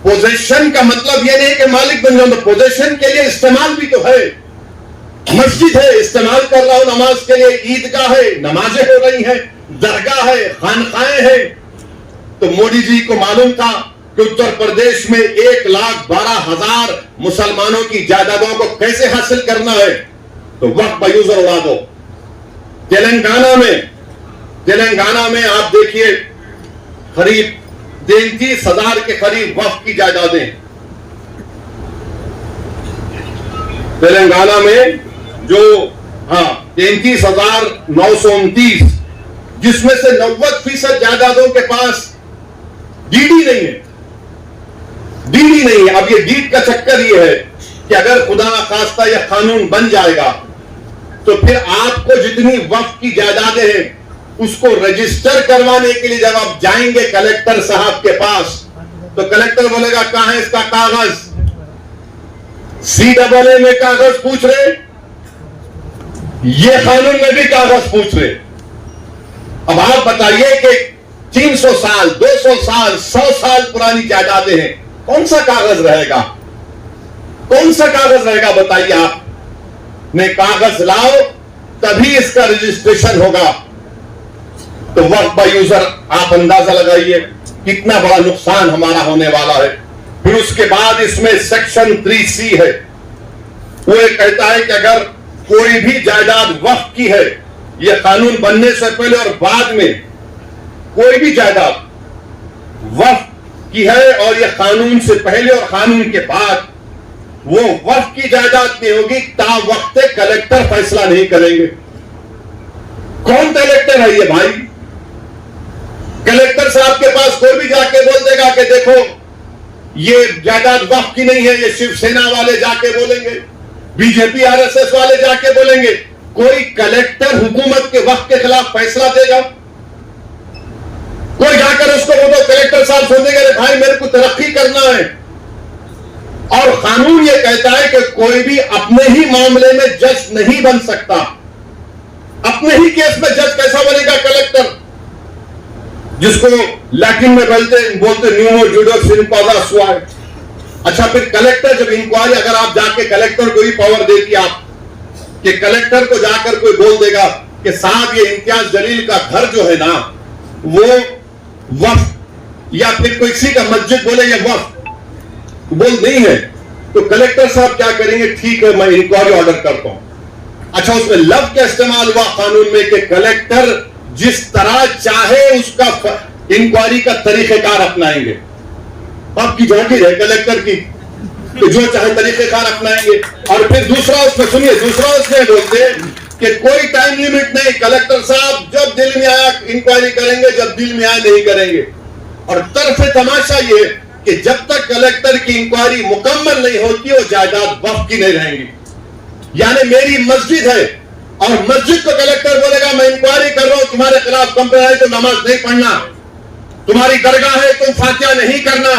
पोजेशन का मतलब यह नहीं कि मालिक बन जाऊं, पोजेशन के लिए इस्तेमाल भी तो है। मस्जिद है, इस्तेमाल कर रहा हूं नमाज के लिए, ईदगाह है, नमाजें हो रही हैं, दरगाह है, खानकाएं हैं। तो मोदी जी को मालूम था कि उत्तर प्रदेश में 1,12,000 मुसलमानों की जायदादों को कैसे हासिल करना है, तो वक्फ बाय यूजर उड़ा दो। तेलंगाना में आप देखिए करीब 33,000 के करीब वक्फ की जायदादें। तेलंगाना में जो 33,929, जिसमें से 90% जायदादों के पास डीडी नहीं है, डीडी नहीं है। अब ये डीड का चक्कर ये है कि अगर खुदा ना खास्ता यह कानून बन जाएगा तो फिर आपको जितनी वक्फ की जायदादें हैं उसको रजिस्टर करवाने के लिए जब आप जाएंगे कलेक्टर साहब के पास, तो कलेक्टर बोलेगा कहां है इसका कागज? CAA में कागज पूछ रहे, ये कानून में भी कागज पूछ रहे। अब आप बताइए कि 300 साल, 200 साल, 100 साल पुरानी जायदादें हैं, कौन सा कागज रहेगा? कौन सा कागज रहेगा बताइए आप? नहीं, कागज लाओ तभी इसका रजिस्ट्रेशन होगा। तो वक्फ बाय यूजर आप अंदाजा लगाइए कितना बड़ा नुकसान हमारा होने वाला है। फिर उसके बाद इसमें सेक्शन 3C है, वो ये कहता है कि अगर कोई भी जायदाद वक्फ की है, यह कानून बनने से पहले और बाद में कोई भी जायदाद वक्फ की है और यह कानून से पहले और कानून के बाद वो वक्फ की जायदाद नहीं होगी, ता वक्त कलेक्टर फैसला नहीं करेंगे। कौन कलेक्टर है ये भाई? कलेक्टर साहब के पास कोई भी जाके बोल देगा कि देखो ये जायदाद वक्फ की नहीं है, ये शिवसेना वाले जाके बोलेंगे, बीजेपी RSS वाले जाके बोलेंगे। कोई कलेक्टर हुकूमत के वक्फ के खिलाफ फैसला देगा? कोई जाकर उसको वो तो कलेक्टर साहब सोचेंगे अरे भाई मेरे को तरक्की करना है। और कानून ये कहता है कि कोई भी अपने ही मामले में जज नहीं बन सकता। अपने ही केस में जज कैसा बनेगा कलेक्टर, जिसको लैटिन में बोलते न्यूमो जुडोस इन पॉजा सुआय। अच्छा, फिर कलेक्टर जब इंक्वायरी, अगर आप जाके कलेक्टर को ही पावर देती आप कि कलेक्टर को जाकर कोई बोल देगा कि साहब ये इम्तियाज जलील का घर जो है ना वो वक्फ, या फिर कोई किसी का मस्जिद बोले ये वक्फ बोल नहीं है, तो कलेक्टर साहब क्या करेंगे, ठीक है मैं इंक्वायरी ऑर्डर करता हूं। अच्छा, उसमें लफ्ज का इस्तेमाल हुआ कानून में कि कलेक्टर जिस तरह चाहे उसका इंक्वायरी का तरीकेकार अपनाएंगे। आपकी जांच है कलेक्टर की, तो जो चाहे तरीकेकार अपनाएंगे। और फिर दूसरा उसमें सुनिए, दूसरा उसमें बोलते कि कोई टाइम लिमिट नहीं, कलेक्टर साहब जब दिल में आया इंक्वायरी करेंगे, जब दिल में आया नहीं करेंगे। और तरफ तमाशा ये कि जब तक कलेक्टर की इंक्वायरी मुकम्मल नहीं होती वो जायदाद वक्फ की नहीं रहेंगी। यानी मेरी मस्जिद है और मस्जिद को कलेक्टर बोलेगा मैं इंक्वायरी कर रहा हूं तुम्हारे खिलाफ, कंप्लेंट है तो नमाज नहीं पढ़ना, तुम्हारी दरगाह है तुम फातिहा नहीं करना,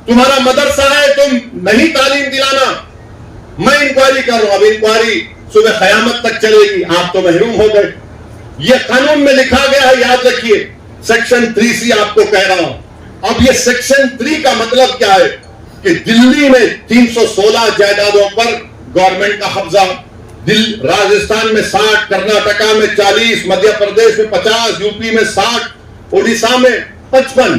तुम्हारा मदरसा है तुम नहीं तालीम दिलाना, मैं इंक्वायरी कर रहा हूं। अब इंक्वायरी सुबह कयामत तक चलेगी, आप तो महरूम हो गए। यह कानून में लिखा गया है, याद रखिए, सेक्शन 3C आपको कह रहा हूं। अब ये सेक्शन 3 का मतलब क्या है कि दिल्ली में 316 जायदादों पर गवर्नमेंट का कब्जा, राजस्थान में 60, कर्नाटका में 40, मध्य प्रदेश में 50, यूपी में 60, उड़ीसा में 55।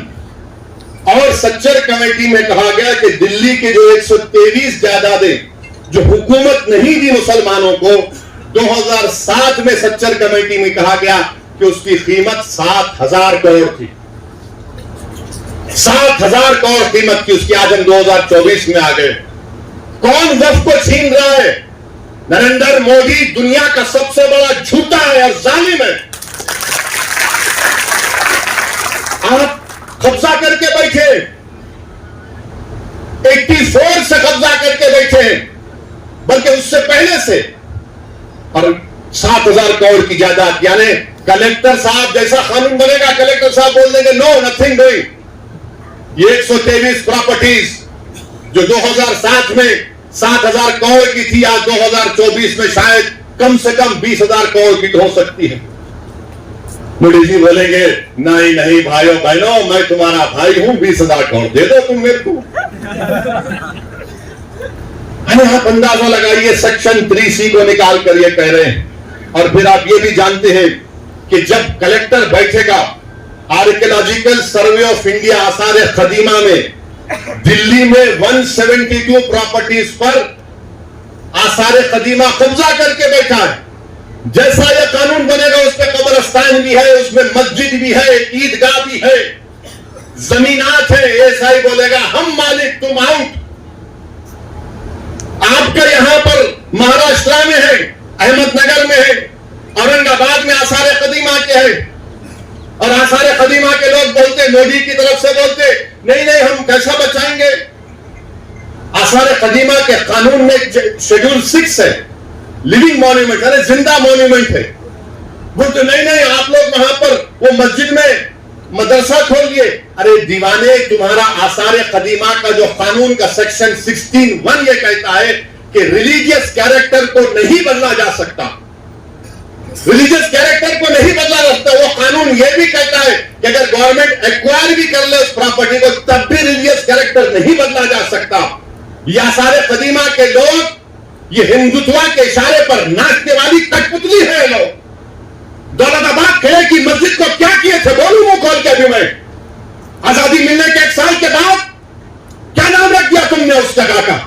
और सच्चर कमेटी में कहा गया कि दिल्ली के जो 123 जायदादें जो हुकूमत नहीं दी मुसलमानों को, 2007 में सच्चर कमेटी में कहा गया कि उसकी कीमत 7,000 करोड़ थी। 7,000 करोड़ कीमत की उसकी। आज हम 2024 में आ गए। कौन वक्फ को छीन रहा है? नरेंद्र मोदी दुनिया का सबसे बड़ा झूठा है और जालिम है। आप कब्जा करके बैठे, 84 से कब्जा करके बैठे हैं, बल्कि उससे पहले से। और 7,000 करोड़ की जायदाद, यानी कलेक्टर साहब जैसा कानून बनेगा, कलेक्टर साहब बोल देंगे नो नथिंग डूइंग। ये 123 प्रॉपर्टीज जो 2007 में 7,000 करोड़ की थी, आज 2024 में शायद कम से कम 20,000 करोड़ की हो सकती है। मोदी जी बोलेंगे नहीं नहीं भाइयों बहनों, मैं तुम्हारा भाई हूं, 20,000 करोड़ दे दो तुम मेरे को। आप अंदाजा लगाइए, सेक्शन 3C को निकाल कर ये कह रहे हैं। और फिर आप ये भी जानते हैं कि जब कलेक्टर बैठेगा, आर्कियोलॉजिकल सर्वे ऑफ इंडिया आसार कदीमा में दिल्ली में 172 प्रॉपर्टीज पर आसार कदीमा कब्जा करके बैठा है। जैसा यह कानून बनेगा उसमें कब्रिस्तान भी है, उसमें मस्जिद भी है, ईदगाह भी है, जमीनात है। ऐसा ही बोलेगा हम मालिक तुम आउट। आपका यहां पर महाराष्ट्र में है, अहमदनगर में है, औरंगाबाद में आसार कदीमा के है। और आसार कदीमा के लोग बोलते, मोदी की तरफ से बोलते नहीं नहीं हम कैसा बचाएंगे। आसार कदीमा के कानून में शेड्यूल 6 है, लिविंग मॉन्यूमेंट, अरे जिंदा मॉन्यूमेंट है। बोलते नहीं नहीं आप लोग वहां पर वो मस्जिद में मदरसा खोल दिए। अरे दीवाने, तुम्हारा आसार कदीमा का जो कानून का सेक्शन 16(1) ये कहता है कि रिलीजियस कैरेक्टर को नहीं बदला जा सकता। रिलीजियस कैरेक्टर को नहीं बदला जा सकता। वो कानून ये भी कहता है कि अगर गवर्नमेंट एक्वायर भी कर ले उस प्रॉपर्टी को, तब भी रिलीजियस कैरेक्टर नहीं बदला जा सकता। ये आसार कदीमा के लोग ये हिंदुत्व के इशारे पर नाचने वाली कठपुतली है लोग। दौलताबाद किले की मस्जिद को क्या किए थे, बोलूं मुंह खोल के अभी मैं। आजादी मिलने के 1 साल के बाद क्या नाम रख दिया तुमने उस जगह का?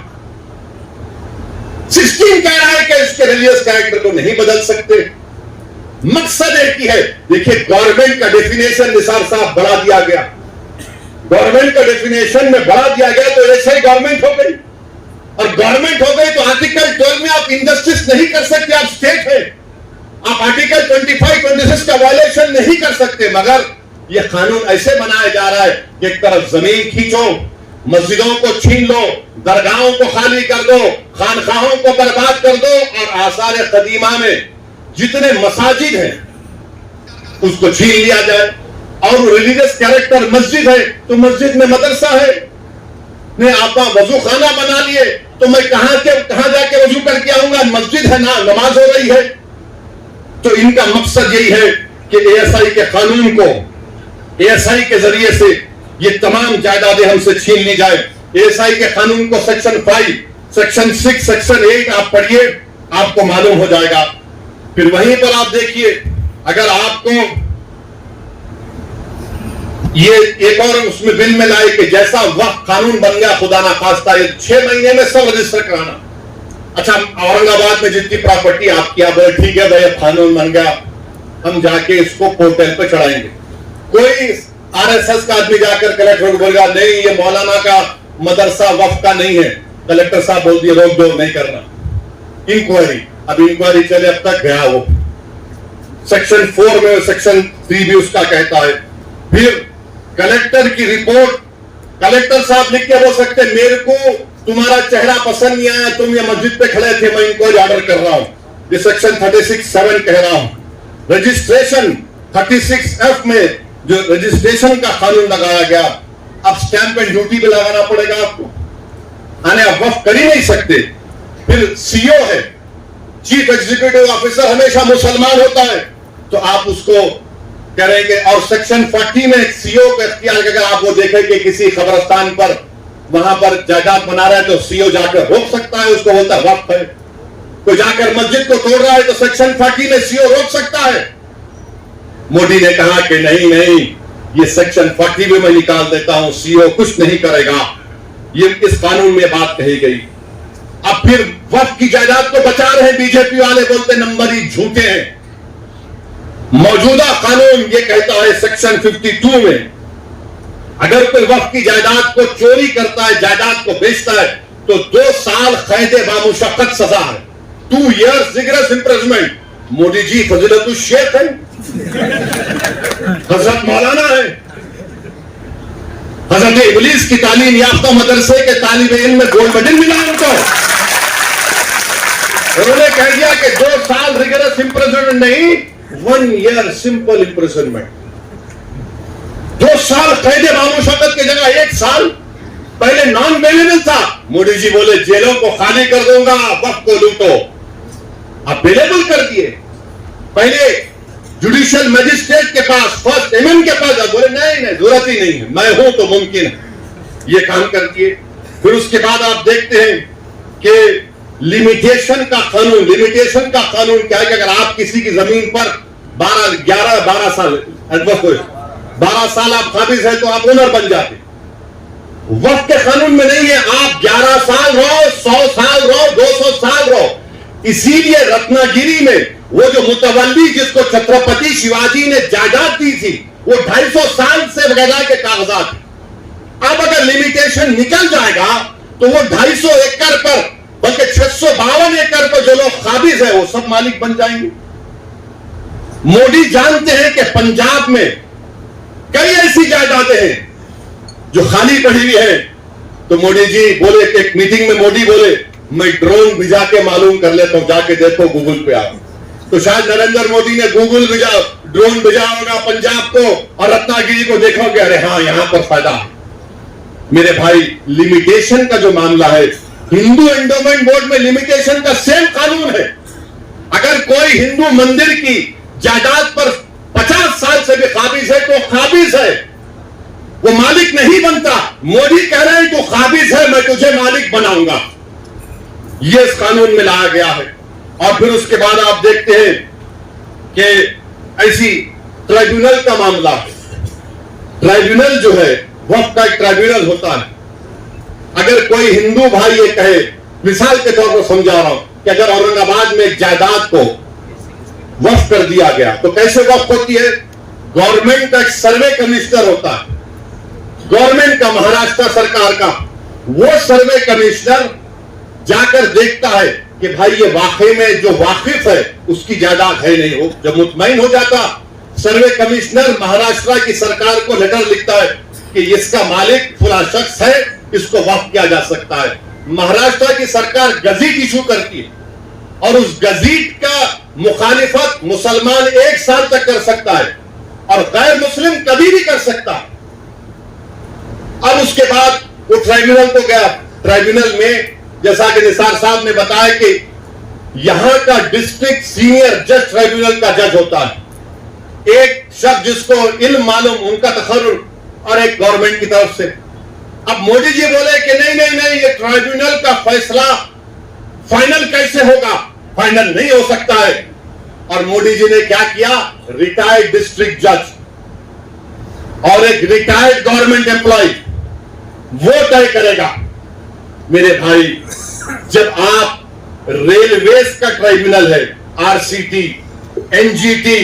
16 कह रहा है कि इसके रिलीजियस कैरेक्टर को नहीं बदल सकते। मकसद एक ही है। देखिए, गवर्नमेंट का डेफिनेशन निसार साहब बढ़ा दिया गया। गवर्नमेंट का डेफिनेशन में बढ़ा दिया गया तो ऐसे ही गवर्नमेंट हो गई। और गवर्नमेंट हो गई तो आर्टिकल 12 में आप इंजस्टिस नहीं कर सकते, आप स्टेट है। आप आर्टिकल 25, 26 का वायलेशन नहीं कर सकते। मगर यह कानून ऐसे बनाया जा रहा है कि एक तरफ जमीन खींचो, मस्जिदों को छीन लो, दरगाहों को खाली कर दो, खानखाहों को बर्बाद कर दो, और आसार कदीमा में जितने मसाजिद हैं उसको छीन लिया जाए। और रिलीजियस कैरेक्टर मस्जिद है तो मस्जिद में मदरसा है, नहीं आप वजू खाना बना लिए तो मैं कहां जाके वजू करके आऊंगा, मस्जिद है ना, नमाज हो रही है। तो इनका मकसद यही है कि एएसआई के कानून को, एएसआई के जरिए से ये तमाम जायदादें हमसे छीन ली जाए। एएसआई के कानून को सेक्शन 5, सेक्शन 6, सेक्शन 8 आप पढ़िए, आपको मालूम हो जाएगा। फिर वहीं पर आप देखिए, अगर आपको ये एक और उसमें बिल में लाए कि जैसा वक्त कानून बन गया, खुदा ना खास्ता, ये 6 महीने में सब रजिस्टर कराना। अच्छा, औरंगाबाद में जितनी प्रॉपर्टी आपकी, आप बोले ठीक है भाई अब कानून बन गया, हम जाके इसको पोर्टल पे चढ़ाएंगे। कोई आरएसएस का आदमी जाकर कलेक्टर को बोलेगा नहीं ये मौलाना का मदरसा वक्फ का नहीं है, कलेक्टर साहब बोल दिए रोक दो, नहीं करना इंक्वायरी। अब इंक्वायरी चले, अब तक गया वो सेक्शन 4 में, सेक्शन 3 भी उसका कहता है। फिर कलेक्टर की रिपोर्ट, कलेक्टर साहब लिख के बोल सकते मेरे को तुम्हारा चेहरा पसंद नहीं आया, तुम ये मस्जिद पे खड़े थे, मैं इंक्वायरी ऑर्डर कर रहा हूं। ये सेक्शन 36(7) कह रहा हूं। रजिस्ट्रेशन 36(f) में जो रजिस्ट्रेशन का कानून लगाया गया, अब स्टैंप एंड ड्यूटी भी लगाना पड़ेगा आपको, आने आप वक्फ कर ही नहीं सकते। फिर सीओ है, चीफ एग्जीक्यूटिव ऑफिसर, हमेशा मुसलमान होता है तो आप उसको करेंगे। और सेक्शन 40 में सीओ का इख्तियार, अगर आप वो देखें कि किसी खबरस्तान पर वहां पर जायदाद बना रहा है तो सीओ जाकर रोक सकता है, उसको बोलता है वक्फ है। कोई जाकर मस्जिद को तोड़ रहा है तो सेक्शन 40 में सीओ रोक सकता है। मोदी ने कहा कि नहीं, ये सेक्शन 40 भी मैं निकाल देता हूं, सीओ कुछ नहीं करेगा, ये इस कानून में बात कही गई। अब फिर वक्फ की जायदाद को बचा रहे बीजेपी वाले, बोलते नंबर ही झूठे हैं। मौजूदा कानून ये कहता है सेक्शन 52 में, अगर कोई वक्फ की जायदाद को चोरी करता है, जायदाद को बेचता है तो 2 साल कैद बामुशक्कत सजा है, 2 years rigorous imprisonment. Modi ji फजीलतुल Sheikh है, हजरत मौलाना है, हजरत इब्लीस की तालीम याफ्ता मदरसे के तालिब इल्म में गोल्ड मेडल मिला उनको। उन्होंने कह दिया कि 2 साल रिगरस इंप्रिजनमेंट नहीं, 1 year सिंपल इंप्रिजनमेंट। 2 साल कैद बामुशक्कत की जगह 1 साल पहले नॉन अवेलेबल था। मोदी जी बोले जेलों को खाली कर दूंगा, वक्त को लूटो, अवेलेबल कर दिए। पहले जुडिशियल मजिस्ट्रेट के पास, फर्स्ट एमएन के पास, बोले नहीं जरूरत ही नहीं है, मैं हूं तो मुमकिन है, ये काम कर दिए। फिर उसके बाद आप देखते हैं कि लिमिटेशन का कानून, लिमिटेशन का कानून क्या है कि अगर आप किसी की जमीन पर 12 साल 12 साल आप काबिज है तो आप ओनर बन जाते। वक्त के कानून में नहीं है, आप 11 साल रहो, 100 साल रहो, 200 साल रहो। इसीलिए रत्नागिरी में वो जो मुतवल्ली जिसको छत्रपति शिवाजी ने जायदाद दी थी, वो 250 साल से बगैर के कागजात। अब अगर लिमिटेशन निकल जाएगा तो वो 250 एकड़ पर, बल्कि 652 एकड़ पर जो लोग काबिज है वो सब मालिक बन जाएंगे। मोदी जानते हैं कि पंजाब में कई ऐसी जायदादें हैं जो खाली पड़ी हुई है। तो मोदी जी बोले, एक मीटिंग में मोदी बोले मैं ड्रोन भिजा के मालूम कर लेता हूं, जाके देखो गूगल पे आप। तो शायद नरेंद्र मोदी ने ड्रोन भेजा होगा पंजाब को और रत्नागिरी को, देखोगे अरे हाँ यहां पर फायदा है। मेरे भाई, लिमिटेशन का जो मामला है, हिंदू एंडोमेंट बोर्ड में लिमिटेशन का सेम कानून है। अगर कोई हिंदू मंदिर की जायदाद पर 50 साल से भी काबिज है तो काबिज है, वो मालिक नहीं बनता। मोदी कह रहे हैं तू काबिज है, मैं तुझे मालिक बनाऊंगा, ये इस कानून में लाया गया है। और फिर उसके बाद आप देखते हैं कि ऐसी ट्राइब्यूनल का मामला है। ट्राइब्यूनल जो है वक्फ का एक ट्राइब्यूनल होता है। अगर कोई हिंदू भाई ये कहे, मिसाल के तौर पर समझा रहा हूं कि अगर औरंगाबाद में एक जायदाद को वक्फ कर दिया गया तो कैसे वक्फ होती है? गवर्नमेंट का एक सर्वे कमिश्नर होता है, गवर्नमेंट का, महाराष्ट्र सरकार का। वो सर्वे कमिश्नर जाकर देखता है कि भाई ये वाकई में जो वाकिफ है उसकी जायदाद है नहीं हो। जब मुतमईन हो जाता, सर्वे कमिश्नर महाराष्ट्र की सरकार को लेटर लिखता है कि इसका मालिक फला शख्स है, इसको वक्फ किया जा सकता है। महाराष्ट्र की सरकार गजीट इशू करती है और उस गजीट का मुखालिफत मुसलमान 1 साल तक कर सकता है और गैर मुस्लिम कभी भी कर सकता है। अब उसके बाद वो ट्राइब्यूनल को गया। ट्राइब्यूनल में जैसा कि निसार साहब ने बताया कि यहां का डिस्ट्रिक्ट सीनियर जज ट्राइब्यूनल का जज होता है, एक शख्स जिसको इल्म मालूम, उनका तखर्रुर, और एक गवर्नमेंट की तरफ से। अब मोदी जी बोले कि नहीं नहीं नहीं, ये ट्राइब्यूनल का फैसला फाइनल कैसे होगा, फाइनल नहीं हो सकता है। और मोदी जी ने क्या किया, रिटायर्ड डिस्ट्रिक्ट जज और एक रिटायर्ड गवर्नमेंट एम्प्लॉय वो तय करेगा। मेरे भाई, जब आप रेलवेज का ट्राइब्यूनल है, आरसीटी, एनजीटी,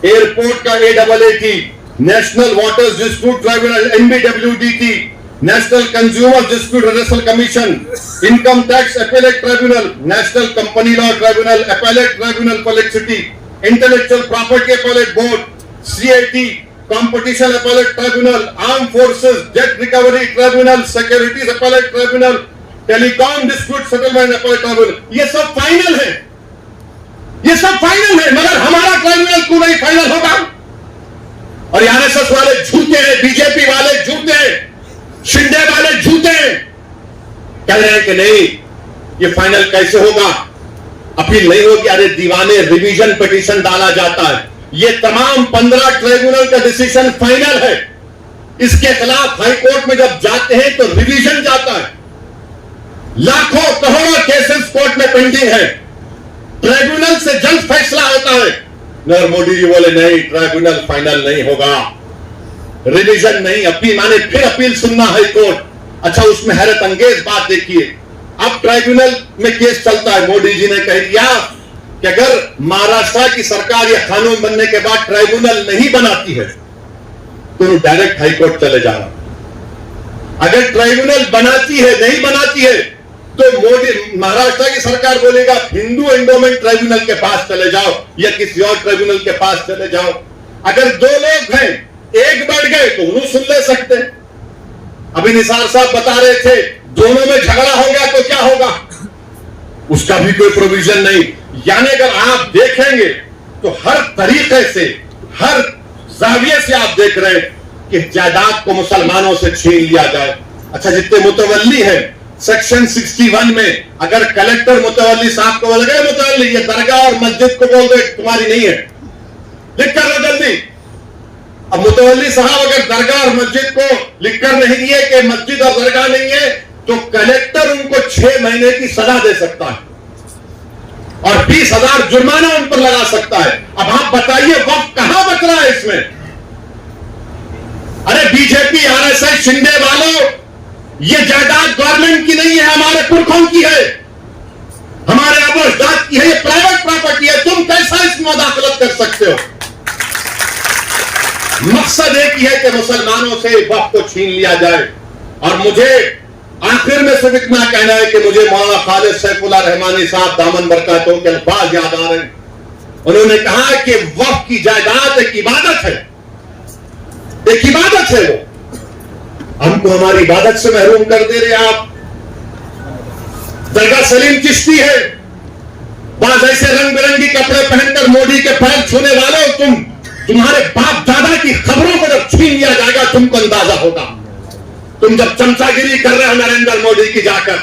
एयरपोर्ट का AWT, national waters dispute tribunal NBWDT, national consumer dispute redressal commission, income tax appellate tribunal, national company law tribunal, appellate tribunal for electricity, intellectual property appellate board, CIT, competition appellate tribunal, arm forces debt recovery tribunal, securities appellate tribunal, telecom dispute settlement appellate tribunal, ये सब final है, ये सब final है। मगर हमारा tribunal क्यों नहीं फाइनल होगा? और आरएसएस वाले झूठे हैं, बीजेपी वाले झूठे हैं, शिंदे वाले झूठे हैं, कह रहे हैं कि नहीं ये फाइनल कैसे होगा, अपील नहीं होगी। अरे दीवाने, रिवीजन पिटीशन डाला जाता है, ये तमाम 15 ट्राइब्यूनल का डिसीजन फाइनल है। इसके खिलाफ हाई कोर्ट में जब जाते हैं तो रिवीजन जाता है। लाखों करोड़ों केसेस कोर्ट में पेंडिंग है, ट्राइब्यूनल से जल्द फैसला होता है। नरेंद्र मोदी जी बोले नहीं, ट्राइब्यूनल फाइनल नहीं होगा, रिवीजन नहीं, अपील माने फिर अपील सुनना हाई कोर्ट। अच्छा, उसमें हैरत अंगेज बात देखिए, अब ट्राइब्यूनल में केस चलता है। मोदी जी ने कह दिया कि अगर महाराष्ट्र की सरकार यह कानून बनने के बाद ट्राइब्यूनल नहीं बनाती है तो डायरेक्ट हाई कोर्ट चले जाना। अगर ट्राइब्यूनल बनाती है, नहीं बनाती है, तो मोदी महाराष्ट्र की सरकार बोलेगा हिंदू एंडोमेंट ट्राइब्यूनल के पास चले जाओ या किसी और ट्राइब्यूनल के पास चले जाओ। अगर दो लोग हैं, एक बढ़ गए तो उन्हें सुन ले सकते। अभी निसार साहब बता रहे थे दोनों में झगड़ा हो गया तो क्या होगा, उसका भी कोई प्रोविजन नहीं। यानी अगर आप देखेंगे तो हर तरीके से, हर जाविये से आप देख रहे हैं कि जायदाद को मुसलमानों से छीन लिया जाए। अच्छा, जितने मुतवल्ली हैं, सेक्शन 61 में अगर कलेक्टर मुतवल्ली साहब को बोल गए मुतवल्ली ये दरगाह और मस्जिद को बोल दो तुम्हारी नहीं है, लिख कर लो जल्दी। अब मुतवल्ली साहब अगर दरगाह और मस्जिद को लिखकर नहीं दिए कि मस्जिद और दरगाह नहीं है, तो कलेक्टर उनको 6 महीने की सजा दे सकता है और 20,000 जुर्माना उन पर लगा सकता है। अब आप बताइए वक्त कहां बच रहा है इसमें? अरे बीजेपी, आरएसएस, शिंदे वालों, ये जायदाद गवर्नमेंट की नहीं है, हमारे पुरखों की है, हमारे अबोजदाद की है, ये प्राइवेट प्रॉपर्टी है। तुम कैसा इसमें मुदाखलत कर सकते हो? मकसद एक ही है कि मुसलमानों से वक्त को छीन लिया जाए। और मुझे आखिर में सिर्फ इतना कहना है कि मुझे मौलाना खालिद सैफुल्लाह रहमानी साहब दामन बरकातों के अल्फाज याद आ रहे हैं। उन्होंने कहा कि वक्त की जायदाद एक इबादत है, एक इबादत है। वो हमको हमारी इबादत से महरूम कर दे रहे आप। दरगाह सलीम चिश्ती है, बाज ऐसे रंग बिरंगी कपड़े पहनकर मोदी के पैर छूने वालों, तुम्हारे बाप दादा की खबरों को जब छीन लिया जाएगा तुमको अंदाजा होगा। तुम जब चमचागिरी कर रहे हो नरेंद्र मोदी की जाकर,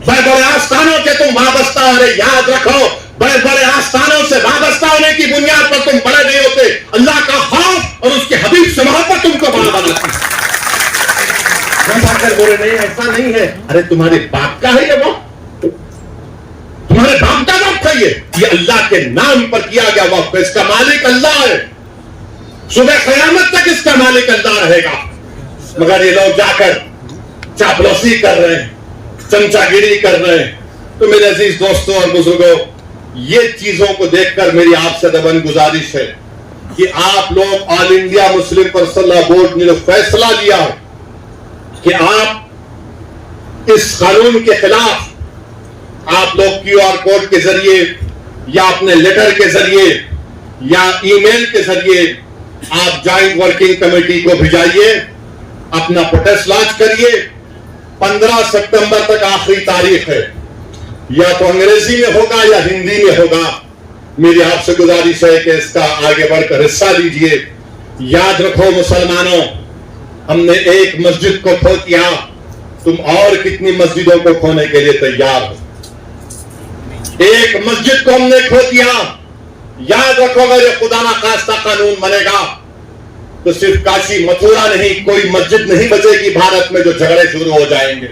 बड़े बड़े आस्थानों के तुम वाबस्ता हो रहे, याद रखो, बड़े बड़े आस्थानों से वाबस्ता होने की बुनियाद पर तुम बड़े नहीं होते। अल्लाह का खौफ और उसके हबीब से मोहब्बत तुमको बड़ा बनाती है। बोले नहीं, ऐसा नहीं है। अरे तुम्हारे बाप का है ये, वो तुम्हारे बाप का वक्त है, ये अल्लाह के नाम पर किया गया वक्त, इसका मालिक अल्लाह है, सुबह क़यामत तक इसका मालिक अल्लाह रहेगा। मगर ये लोग जाकर चापलूसी कर रहे हैं, चमचागिरी कर रहे हैं। तो मेरे अजीज दोस्तों और बुजुर्गों, ये चीजों को देखकर मेरी आपसे दबन गुजारिश है कि आप लोग all India Muslim personal law board ने जो फैसला लिया है कि आप इस कानून के खिलाफ आप लोग क्यूआर कोड के जरिए या अपने लेटर के जरिए या ईमेल के जरिए आप जॉइंट वर्किंग कमेटी को भिजाइए, अपना प्रोटेस्ट लॉन्च करिए। 15 सितंबर तक आखिरी तारीख है, या तो अंग्रेजी में होगा या हिंदी में होगा। मेरी आपसे गुजारिश है कि इसका आगे बढ़कर हिस्सा लीजिए। याद रखो मुसलमानों, हमने एक मस्जिद को खो दिया, तुम और कितनी मस्जिदों को खोने के लिए तैयार हो? एक मस्जिद को हमने खो दिया। याद रखो, अगर ये खुदा ना खास्ता कानून बनेगा तो सिर्फ काशी मथुरा नहीं, कोई मस्जिद नहीं बचेगी भारत में जो झगड़े शुरू हो जाएंगे।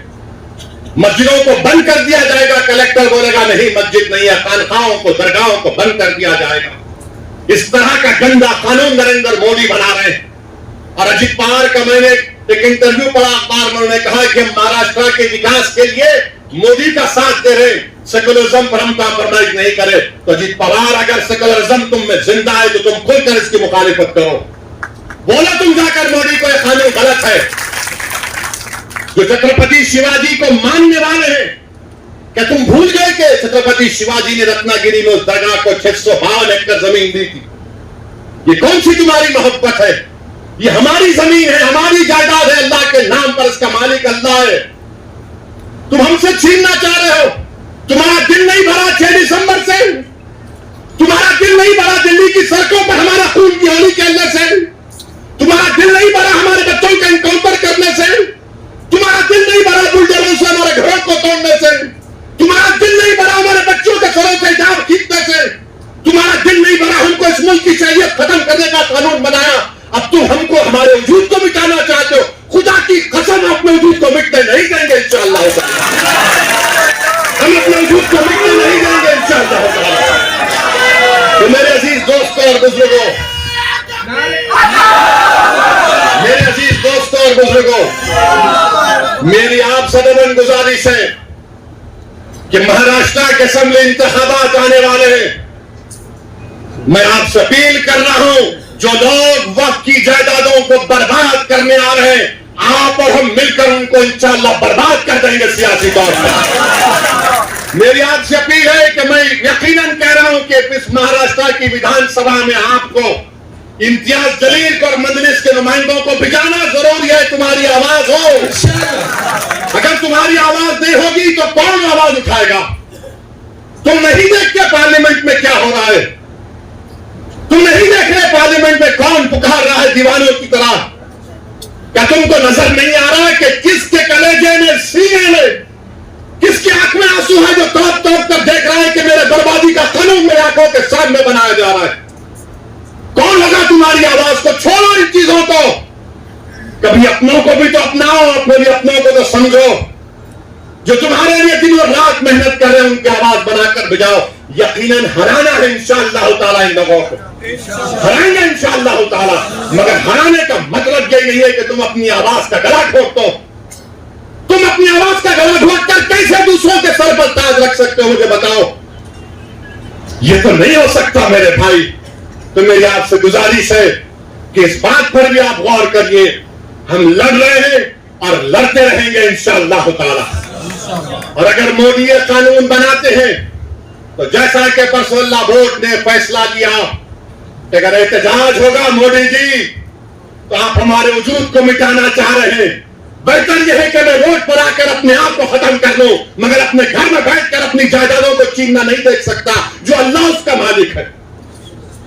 मस्जिदों को बंद कर दिया जाएगा। कलेक्टर बोलेगा नहीं मस्जिद नहीं है, खानखाओं को, दरगाहों को बंद कर दिया जाएगा। इस तरह का गंदा कानून नरेंद्र मोदी बना रहे हैं। और अजित पवार का मैंने एक इंटरव्यू पढ़ा अखबार में, उन्होंने कहा कि हम महाराष्ट्र के विकास के लिए मोदी का साथ दे रहे, सेकुलरिज्म पर हम कॉम्प्रोमाइज नहीं करे। तो अजित पवार, अगर सेकुलरिज्म तुम में जिंदा है तो तुम खुलकर इसकी मुखालिफत करो। बोलो तुम जाकर मोदी को यह कानून गलत है। जो छत्रपति शिवाजी को मानने वाले हैं, क्या तुम भूल गए कि छत्रपति शिवाजी ने रत्नागिरी में उस दरगाह को 652 एकड़ जमीन दी थी? ये कौन सी तुम्हारी मोहब्बत है? ये हमारी जमीन है, हमारी जायदाद है, अल्लाह के नाम पर इसका मालिक अल्लाह है। तुम हमसे छीनना चाह रहे हो। तुम्हारा दिल नहीं भरा 6 दिसंबर से? तुम्हारा दिल नहीं भरा दिल्ली की सड़कों पर हमारा खून की होली खेलने से? तुम्हारा दिल नहीं भरा हमारे बच्चों का एनकाउंटर करने से? तुम्हारा दिल नहीं भरा बुलडोजरों से हमारे घरों को तोड़ने से? तुम्हारा दिल नहीं भरा हमारे बच्चों के सरों से जान खींचने से? तुम्हारा दिल नहीं भरा हमको इस मुल्क की शरीयत खत्म करने का कानून बनाया? अब तुम हमको, हमारे वजूद को मिटाना चाहते हो। खुदा की कसम, अपने वजूद को मिटने नहीं देंगे इंशाअल्लाह। हम अपने वजूद को मिटने नहीं देंगे इंशाअल्लाह। तो मेरे अजीज दोस्तों और बुजुर्गों, मेरी आप सबन गुजारिश है कि महाराष्ट्र के असेंबली इंतखाबात आने वाले हैं। मैं आपसे अपील कर रहा हूं, जो लोग वक्त की जायदादों को बर्बाद करने आ रहे हैं, आप और हम मिलकर उनको इंशाअल्लाह बर्बाद कर देंगे सियासी तौर पर। मेरी आपसे अपील है कि मैं यकीनन कह रहा हूं कि इस महाराष्ट्र की विधानसभा में आपको इम्तियाज जलील और मजलिस के नुमाइंदों को भिजाना जरूरी है। तुम्हारी आवाज हो। अगर तुम्हारी आवाज नहीं होगी तो कौन आवाज उठाएगा? तुम नहीं देखते पार्लियामेंट में क्या हो रहा है? तुम नहीं देख रहे पार्लियामेंट में कौन पुकार रहा है दीवानों की तरह? क्या तुमको नजर नहीं आ रहा है कि किसके कलेजे में, सीने में, किसकी आंख में आंसू है जो तोप तोप कर देख रहा है कि मेरे बर्बादी का कानून मेरी आंखों के सामने बनाया जा रहा है? कौन लगा तुम्हारी आवाज को? छोड़ो इन चीजों को। कभी अपनों को भी तो अपनाओ, अपने अपनों को तो समझो। जो तुम्हारे लिए दिन और रात मेहनत कर रहे हैं उनकी आवाज बनाकर भिजाओ। यकीनन हराना है इंशाअल्लाह ताला, इन लोगों को हराएंगे इंशाअल्लाह ताला। मगर हराने का मतलब यही नहीं है कि तुम अपनी आवाज का गला ठोक दो। तुम अपनी आवाज का गला ठोक कर कैसे दूसरों के सर पर ताज रख सकते हो? मुझे बताओ। ये तो नहीं हो सकता मेरे भाई। तो मेरी आपसे गुजारिश है कि इस बात पर भी आप गौर करिए। हम लड़ रहे हैं और लड़ते रहेंगे इंशाअल्लाह ताला। और अगर मोदी ये कानून बनाते हैं तो जैसा कि परसोल्ला बोर्ड ने फैसला लिया कि अगर एहतजाज होगा मोदी जी तो आप हमारे वजूद को मिटाना चाह रहे हैं। बेहतर यह है कि मैं रोड पर आकर अपने आप को खत्म कर लूं, मगर अपने घर में बैठकर अपनी जायदादों को छीनना नहीं देख सकता जो अल्लाह उसका मालिक है।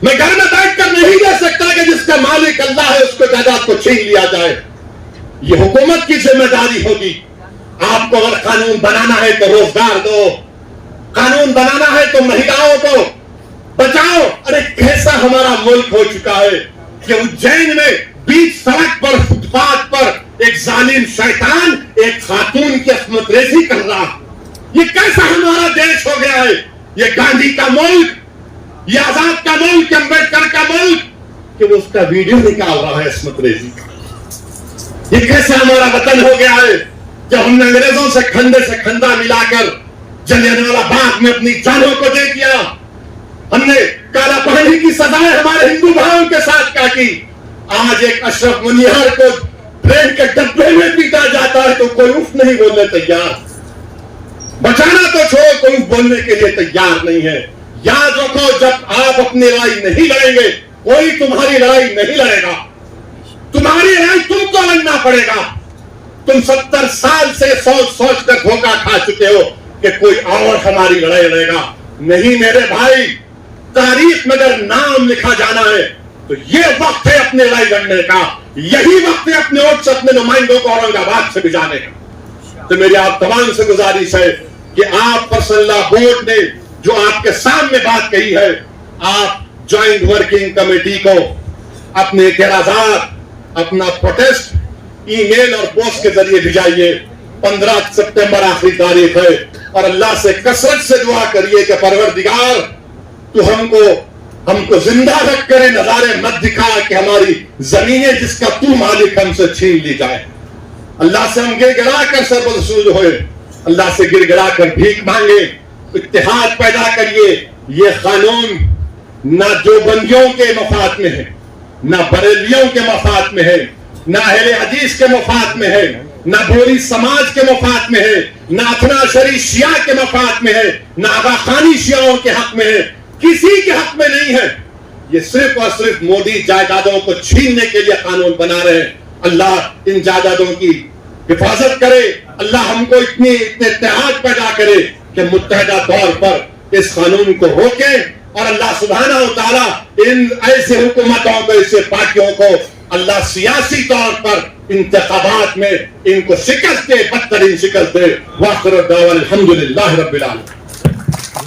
मैं घर में बैठकर नहीं देख सकता कि जिसका मालिक अल्लाह है उसको जायदाद को छीन लिया जाए। ये हुकूमत की जिम्मेदारी होगी। आपको अगर कानून बनाना है तो रोजगार दो, कानून बनाना है तो महिलाओं को बचाओ। अरे कैसा हमारा मुल्क हो चुका है कि उज्जैन में बीच सड़क पर, फुटपाथ पर एक जालिम शैतान एक खातून की अस्मत रेजी कर रहा। ये कैसा हमारा देश हो गया है? ये गांधी का मुल्क, ये आजाद का मुल्क, अम्बेडकर का मुल्क, कि वो उसका वीडियो निकाल रहा है अस्मत रेजी का। ये कैसा हमारा वतन हो गया है जब हमने अंग्रेजों से खंदा मिलाकर जलियांवाला बाग में अपनी जानों को दे दिया। हमने काला पानी की सजाएं हमारे हिंदू भाइयों के साथ क्या की। आज एक अशरफ मुनिहार को ट्रेन के डब्बे में पीटा जाता है तो कोई उफ नहीं बोलने तैयार। बचाना तो छोड़ो, कोई बोलने के लिए तैयार नहीं है। याद रखो, जब आप अपनी लड़ाई नहीं लड़ेंगे कोई तुम्हारी लड़ाई नहीं लड़ेगा। तुम्हारी लड़ाई तुमको लड़ना पड़ेगा। तुम 70 साल से सोच कर धोखा खा चुके हो कि कोई और हमारी लड़ाई लड़ेगा। नहीं मेरे भाई, तारीख में अगर नाम लिखा जाना है तो ये वक्त है अपने लड़ाई लड़ने का, यही वक्त है अपने वोट से अपने नुमाइंदों को औरंगाबाद से भिजाने का। तो मेरी आप तमाम से गुजारिश है कि आप पर्सनल लॉ बोर्ड ने जो आपके सामने बात कही है, आप ज्वाइंट वर्किंग कमेटी को अपने एतराजात, अपना प्रोटेस्ट ईमेल और पोस्ट के जरिए भिजाइए। 15 सितंबर आखिरी तारीख है और अल्लाह से कसरत से दुआ करिए कि परवरदिगार तू हमको जिंदा रख करे, नजारे मत दिखा कि हमारी जमीनें जिसका तू मालिक हमसे छीन ली जाए। अल्लाह से हम गिड़गिड़ा कर सरबसूल होए, अल्लाह से गिड़गिड़ा कर भीख मांगे, इत्तेहाद पैदा करिए। ये कानून ना जो बंदियों के मफाद में है, ना बरेलियों के मफाद में है, ना अहले हदीस के मफाद में है, ना बोरी समाज के मफाद में है, ना अथना शरी शिया के मफाद में है, ना आगा खानी शियाओं के हक में है, किसी के हक में नहीं है। ये सिर्फ और सिर्फ मोदी जायदादों को छीनने के लिए कानून बना रहे हैं। अल्लाह इन जायदादों की हिफाजत करे, अल्लाह हमको इतने इत्तेहाद पैदा करे कि मुत्तहदा तौर पर इस कानून को रोके और अल्लाह सुब्हानहू व तआला इन ऐसे हुकूमतों को, ऐसे पार्टियों को अल्लाह सियासी तौर पर इंतखाबात में इनको शिकस्त दे, बदतरीन शिकस्त दे। वाखिर दावा अल्हम्दुलिल्लाह रब्बिल आलमीन।